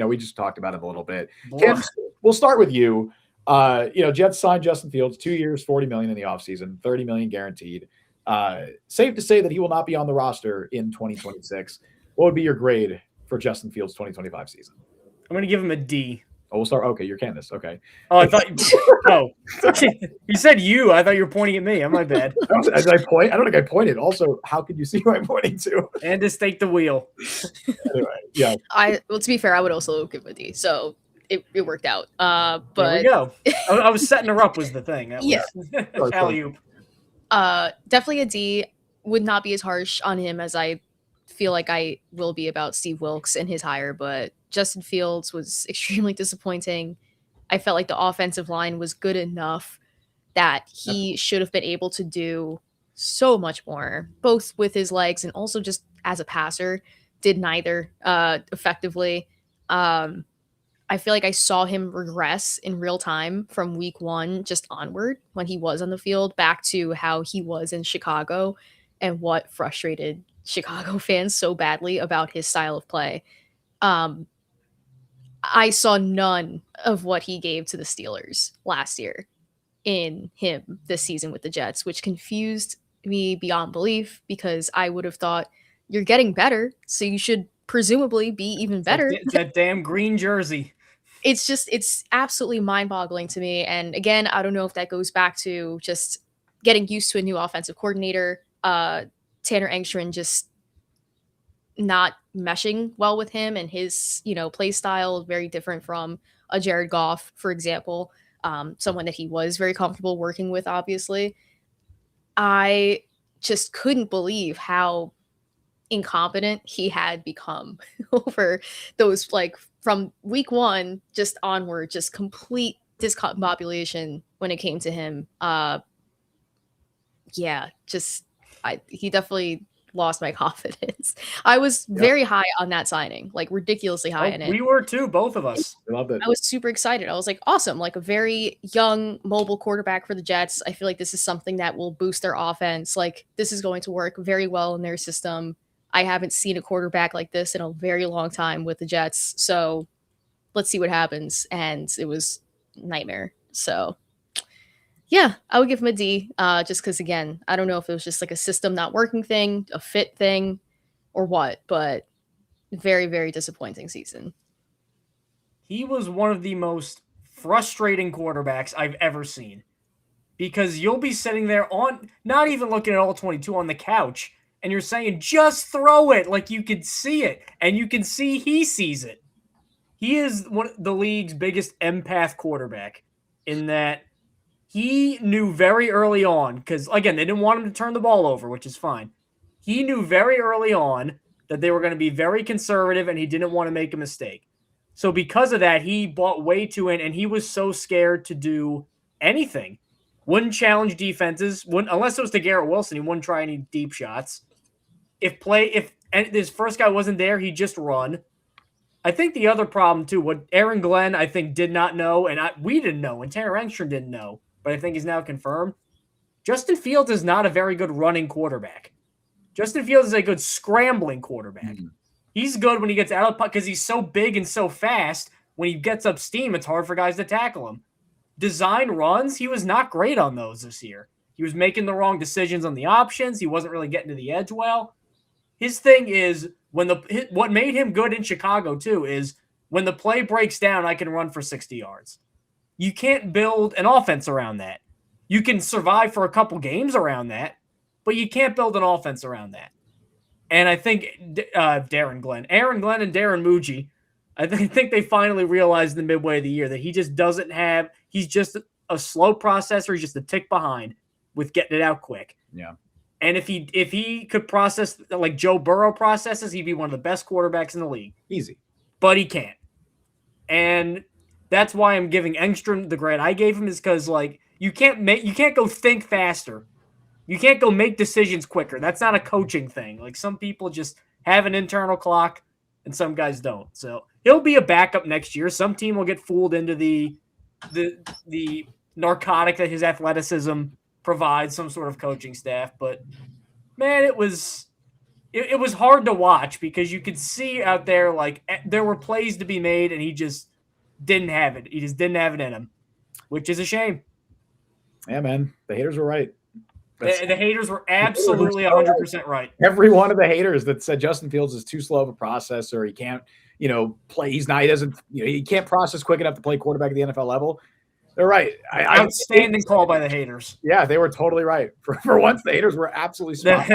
We just talked about it a little bit. Candace, we'll start with you. Jets signed Justin Fields 2 years, $40 million in the offseason, $30 million guaranteed. Safe to say that he will not be on the roster in 2026. What would be your grade for Justin Fields' 2025 season? I'm going to give him a D. Oh, we'll start. Okay, you're Candace. Okay. Oh, I thought. You said you. I thought you were pointing at me. I'm my bad. As I point, I don't think I pointed. Also, how could you see who I'm pointing to? And to stake the wheel. Anyway, yeah. Well, to be fair, I would also give him a D. So it worked out. But there we go. I was setting her up was the thing. That was alley-oop. Definitely a D. Would not be as harsh on him as I feel like I will be about Steve Wilkes and his hire, but Justin Fields was extremely disappointing. I felt like the offensive line was good enough that he should have been able to do so much more, both with his legs and also just as a passer. Did neither effectively. I feel like I saw him regress in real time from week one just onward when he was on the field back to how he was in Chicago and what frustrated Chicago fans so badly about his style of play. I saw none of what he gave to the Steelers last year in him this season with the Jets, which confused me beyond belief because I would have thought you're getting better, so you should presumably be even better. That damn green jersey. It's absolutely mind-boggling to me. And again, I don't know if that goes back to just getting used to a new offensive coordinator, Tanner Engstrand just not meshing well with him and his, play style, very different from a Jared Goff, for example, someone that he was very comfortable working with, obviously. I just couldn't believe how incompetent he had become over those, from week one, just onward, just complete discombobulation when it came to him. He definitely lost my confidence. I was very high on that signing, ridiculously high in it. We were too, both of us. I love it. I was super excited. I was like, awesome, a very young, mobile quarterback for the Jets. I feel like this is something that will boost their offense. This is going to work very well in their system. I haven't seen a quarterback like this in a very long time with the Jets. So let's see what happens. And it was nightmare. So yeah, I would give him a D, just because, again, I don't know if it was just a system not working thing, a fit thing, or what, but very, very disappointing season. He was one of the most frustrating quarterbacks I've ever seen, because you'll be sitting there not even looking at all 22 on the couch, and you're saying, just throw it, you could see it, and you can see he sees it. He is one of the league's biggest empath quarterback in that he knew very early on, because, again, they didn't want him to turn the ball over, which is fine. He knew very early on that they were going to be very conservative, and he didn't want to make a mistake. So because of that, he bought way too in, and he was so scared to do anything. Wouldn't challenge defenses, unless it was to Garrett Wilson, he wouldn't try any deep shots. If his first guy wasn't there, he'd just run. I think the other problem too, what Aaron Glenn I think did not know, and we didn't know, and Tanner Engstrom didn't know, but I think he's now confirmed. Justin Fields is not a very good running quarterback. Justin Fields is a good scrambling quarterback. Mm-hmm. He's good when he gets out of the because he's so big and so fast. When he gets up steam, it's hard for guys to tackle him. Design runs, he was not great on those this year. He was making the wrong decisions on the options. He wasn't really getting to the edge well. His thing is what made him good in Chicago too is when the play breaks down, I can run for 60 yards. You can't build an offense around that. You can survive for a couple games around that, but you can't build an offense around that. And I think Aaron Glenn and Darren Muji, I think they finally realized in the midway of the year that he just doesn't have – he's just a slow processor. He's just a tick behind with getting it out quick. Yeah. And if he could process like Joe Burrow processes, he'd be one of the best quarterbacks in the league. Easy. But he can't. And that's why I'm giving Engstrom the grade I gave him is because like you can't go think faster. You can't go make decisions quicker. That's not a coaching thing. Like some people just have an internal clock and some guys don't. So he'll be a backup next year. Some team will get fooled into the narcotic that his athleticism provides, some sort of coaching staff. But man, it was hard to watch because you could see out there like there were plays to be made and he just didn't have it. He just didn't have it in him, which is a shame. Yeah, man. The haters were right. The haters were absolutely 100% right. Every one of the haters that said Justin Fields is too slow of a processor, he can't, play. He doesn't, he can't process quick enough to play quarterback at the NFL level. They're right. Outstanding call by the haters. Yeah, they were totally right. For once, the haters were absolutely spot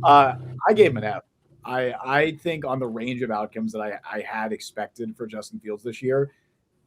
on. I gave him an F. I think on the range of outcomes that I had expected for Justin Fields this year,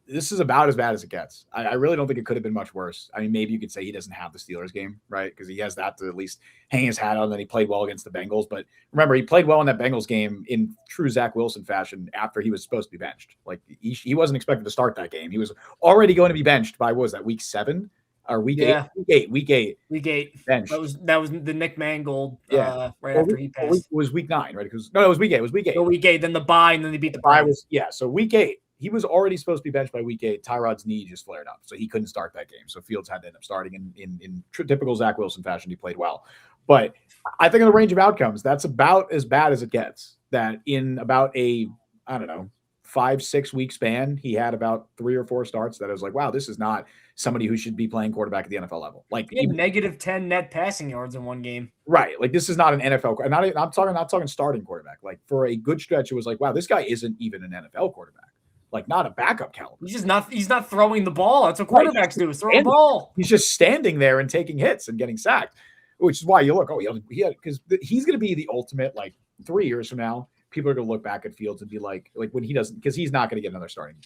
this is about as bad as it gets. I really don't think it could have been much worse. I mean, maybe you could say he doesn't have the Steelers game, right? Because he has that to at least hang his hat on. Then he played well against the Bengals. But remember, he played well in that Bengals game in true Zach Wilson fashion after he was supposed to be benched. Like he wasn't expected to start that game. He was already going to be benched by, what was that, week 7? Or week 8? Week 8. Week 8. Benched. That was the Nick Mangold right after he passed. It was week 9, right? It was week 8. It was week 8. No, week 8, then the bye, and then they beat the Browns. So week 8. He was already supposed to be benched by week 8. Tyrod's knee just flared up, so he couldn't start that game. So Fields had to end up starting in typical Zach Wilson fashion. He played well. But I think in the range of outcomes, that's about as bad as it gets. That in about a, 5-6 week span, he had about 3 or 4 starts that I was like, wow, this is not somebody who should be playing quarterback at the NFL level. Like he had negative 10 net passing yards in one game. Right. Like this is not an NFL. I'm talking starting quarterback. Like for a good stretch, it was like, wow, this guy isn't even an NFL quarterback. Like not a backup caliber. He's not throwing the ball. That's what quarterbacks do, is throw the ball. He's just standing there and taking hits and getting sacked, which is why you look, because he's going to be the ultimate, like 3 years from now, people are going to look back at Fields and be like when he doesn't, because he's not going to get another starting,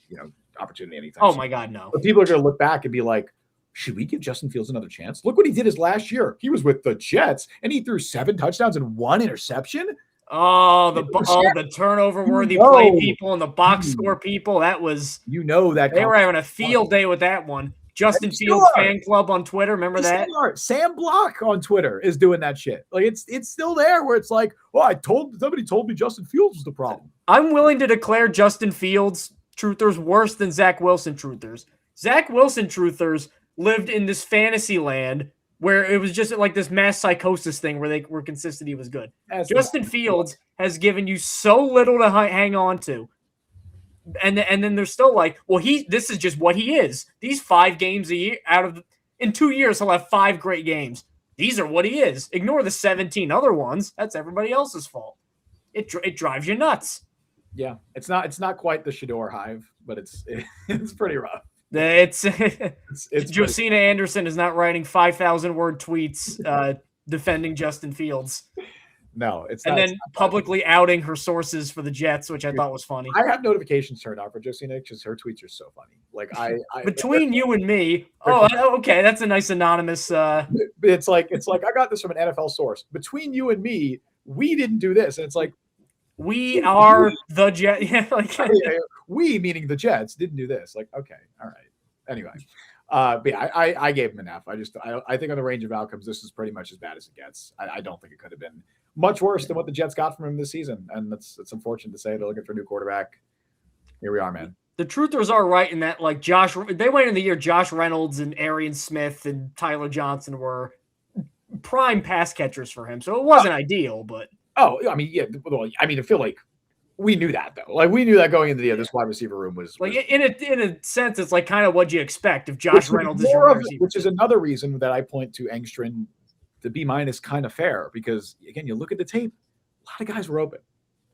opportunity anytime. Oh my God, no. But people are going to look back and be like, should we give Justin Fields another chance? Look what he did his last year. He was with the Jets and he threw 7 touchdowns and 1 interception. The turnover worthy play people and the box score people. That was they were having a field day with that one. Justin Fields fan club on Twitter. Remember that? Sam Block on Twitter is doing that shit. Like it's still there where it's like, somebody told me Justin Fields was the problem. I'm willing to declare Justin Fields truthers worse than Zach Wilson truthers. Zach Wilson truthers lived in this fantasy land where it was just like this mass psychosis thing where they were consistent he was good. Justin Fields has given you so little to hang on to. And then they're still like, well, this is just what he is. These 5 games a year in 2 years, he'll have 5 great games. These are what he is. Ignore the 17 other ones. That's everybody else's fault. It drives you nuts. Yeah, it's not quite the Shador hive, but it's pretty rough. It's Josina Anderson is not writing 5,000 word tweets defending Justin Fields. No, it's and not. then publicly outing her sources for the Jets, which I thought was funny. I have notifications turned on for Josina because her tweets are so funny. Like I between you and me. Oh, okay, that's a nice anonymous. It's like I got this from an NFL source. Between you and me, we didn't do this, and it's like we are the Jets. Yeah, we meaning the Jets didn't do this. Like okay, all right. Anyway. But yeah, I gave him an F. I think on the range of outcomes, this is pretty much as bad as it gets. I don't think it could have been much worse than what the Jets got from him this season. And it's unfortunate to say they're looking for a new quarterback. Here we are, man. The truthers are right in that, like, they went in the year Josh Reynolds and Arian Smith and Tyler Johnson were prime pass catchers for him. So it wasn't ideal, but. Oh, I mean, yeah. Well, I mean, I feel like we knew that, though. Like, we knew that going into the year, this wide receiver room was. Like, in a sense, it's like kind of what you expect if Josh Reynolds is your receiver. Which is another reason that I point to Engstrom. The B- kind of fair because, again, you look at the tape, a lot of guys were open.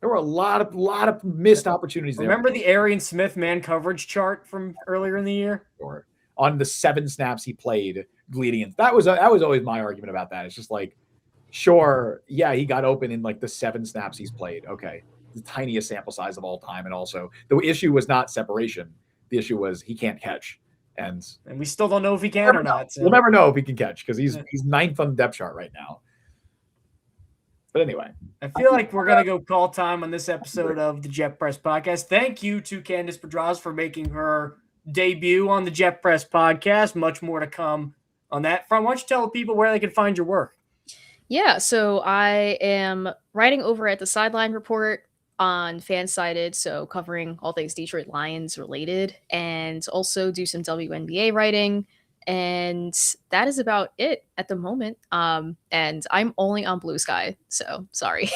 There were a lot of missed opportunities there. Remember the Arian Smith man coverage chart from earlier in the year? Or on the 7 snaps he played leading in. That was always my argument about that. It's just like, sure, yeah, he got open in like the 7 snaps he's played. Okay, the tiniest sample size of all time. And also, the issue was not separation. The issue was he can't catch. And we still don't know if he can or not. So. We'll never know if he can catch because he's 9th on the depth chart right now. But anyway, I feel like we're going to go call time on this episode of the Jet Press Podcast. Thank you to Candace Pedraza for making her debut on the Jet Press Podcast. Much more to come on that front. Why don't you tell people where they can find your work? Yeah, so I am writing over at the Sideline Report on Fansided, so covering all things Detroit Lions related, and also do some WNBA writing. And that is about it at the moment. And I'm only on Blue Sky, so sorry.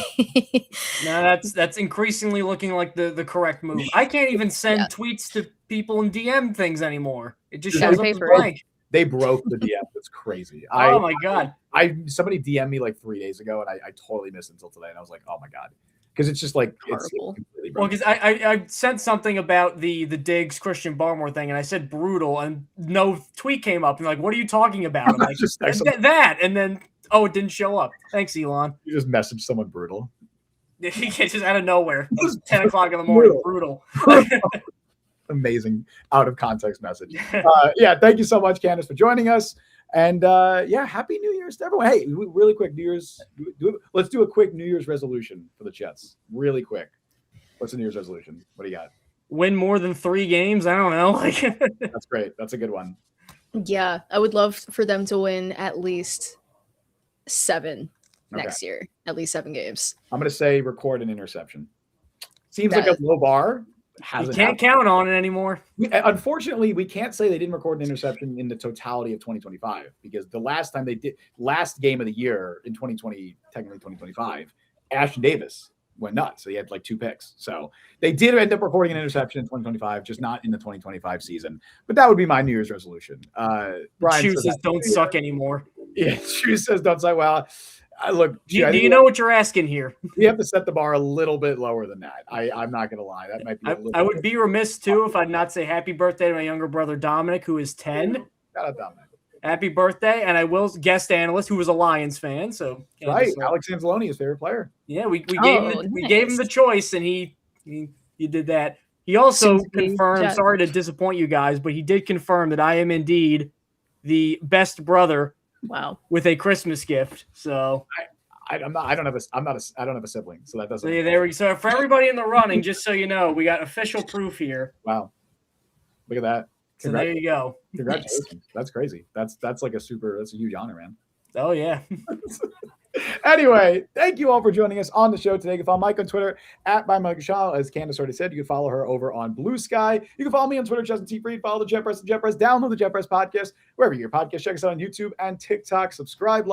No, that's increasingly looking like the correct move. I can't even send tweets to people and DM things anymore. It just shows up as blank. They broke the DM. It's crazy. Oh my god! Somebody DM'd me like 3 days ago, and I totally missed it until today, and I was like, oh my god. Because it's just like horrible. Well, because I sent something about the Diggs Christian Barmore thing, and I said brutal, and no tweet came up. And like, what are you talking about? I'm like, just that, and then it didn't show up. Thanks, Elon. You just messaged someone brutal. Just out of nowhere, 10 o'clock in the morning, brutal. Amazing out of context message. Yeah, thank you so much, Candace, for joining us. And happy New Year's to everyone. Hey, really quick, let's do a quick New Year's resolution for the Jets. Really quick. What's the New Year's resolution? What do you got? Win more than 3 games? I don't know. That's great. That's a good one. Yeah, I would love for them to win at least 7 next year. At least 7 games. I'm going to say record an interception. Seems like a low bar. You can't count on it anymore. Unfortunately, we can't say they didn't record an interception in the totality of 2025 because the last time they did, last game of the year in 2020, technically 2025, Ashton Davis went nuts. So he had like 2 picks. So they did end up recording an interception in 2025, just not in the 2025 season. But that would be my New Year's resolution. Brian says don't suck anymore. Yeah, Chu says don't suck. Well, look, do you know what you're asking here? We have to set the bar a little bit lower than that. I'm not going to lie. That might be. I would be remiss too if I'd not say happy birthday to my younger brother Dominic, who is 10. Shout out Dominic. Happy birthday, and I will guest analyst who was a Lions fan. So right, Alex Anzalone, his favorite player. Yeah, we gave him the choice, and he did that. He also confirmed. Sorry to disappoint you guys, but he did confirm that I am indeed the best brother. Wow. With a Christmas gift. So I don't have a sibling, so that doesn't. So there we go. So for everybody in the running, just so you know, we got official proof here. Wow. Look at that. So there you go. Congratulations. Nice. That's crazy. That's like that's a huge honor, man. Oh yeah. Anyway, thank you all for joining us on the show today. You can follow Mike on Twitter @ByMikeLuciano. As Candace already said, you can follow her over on Blue Sky. You can follow me on Twitter, Justin T. Freed. Follow the Jet Press, download the Jet Press podcast, wherever you get your podcast. Check us out on YouTube and TikTok. Subscribe,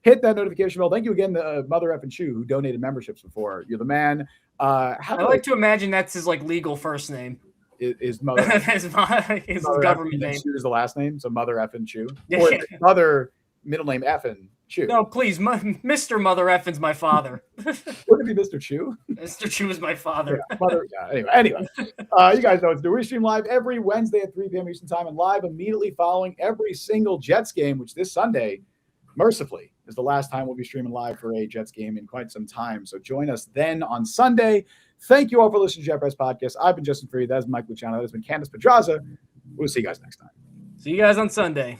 hit that notification bell. Thank you again to Mother Effin' Chew, who donated memberships before. You're the man. I like to imagine that's his legal first name. Is Mother his government name. Chew is the last name, so Mother Effin' Chew. Or Mother middle name Effin' Chew. No, please, Mr. Mother Effin's my father. Wouldn't it be Mr. Chew? Mr. Chew is my father. Anyway, you guys know what to do. We stream live every Wednesday at 3 p.m. Eastern Time and live immediately following every single Jets game, which this Sunday, mercifully, is the last time we'll be streaming live for a Jets game in quite some time. So join us then on Sunday. Thank you all for listening to Jet Press Podcast. I've been Justin Freed. That's Mike Luciano. That has been Candace Pedraza. We'll see you guys next time. See you guys on Sunday.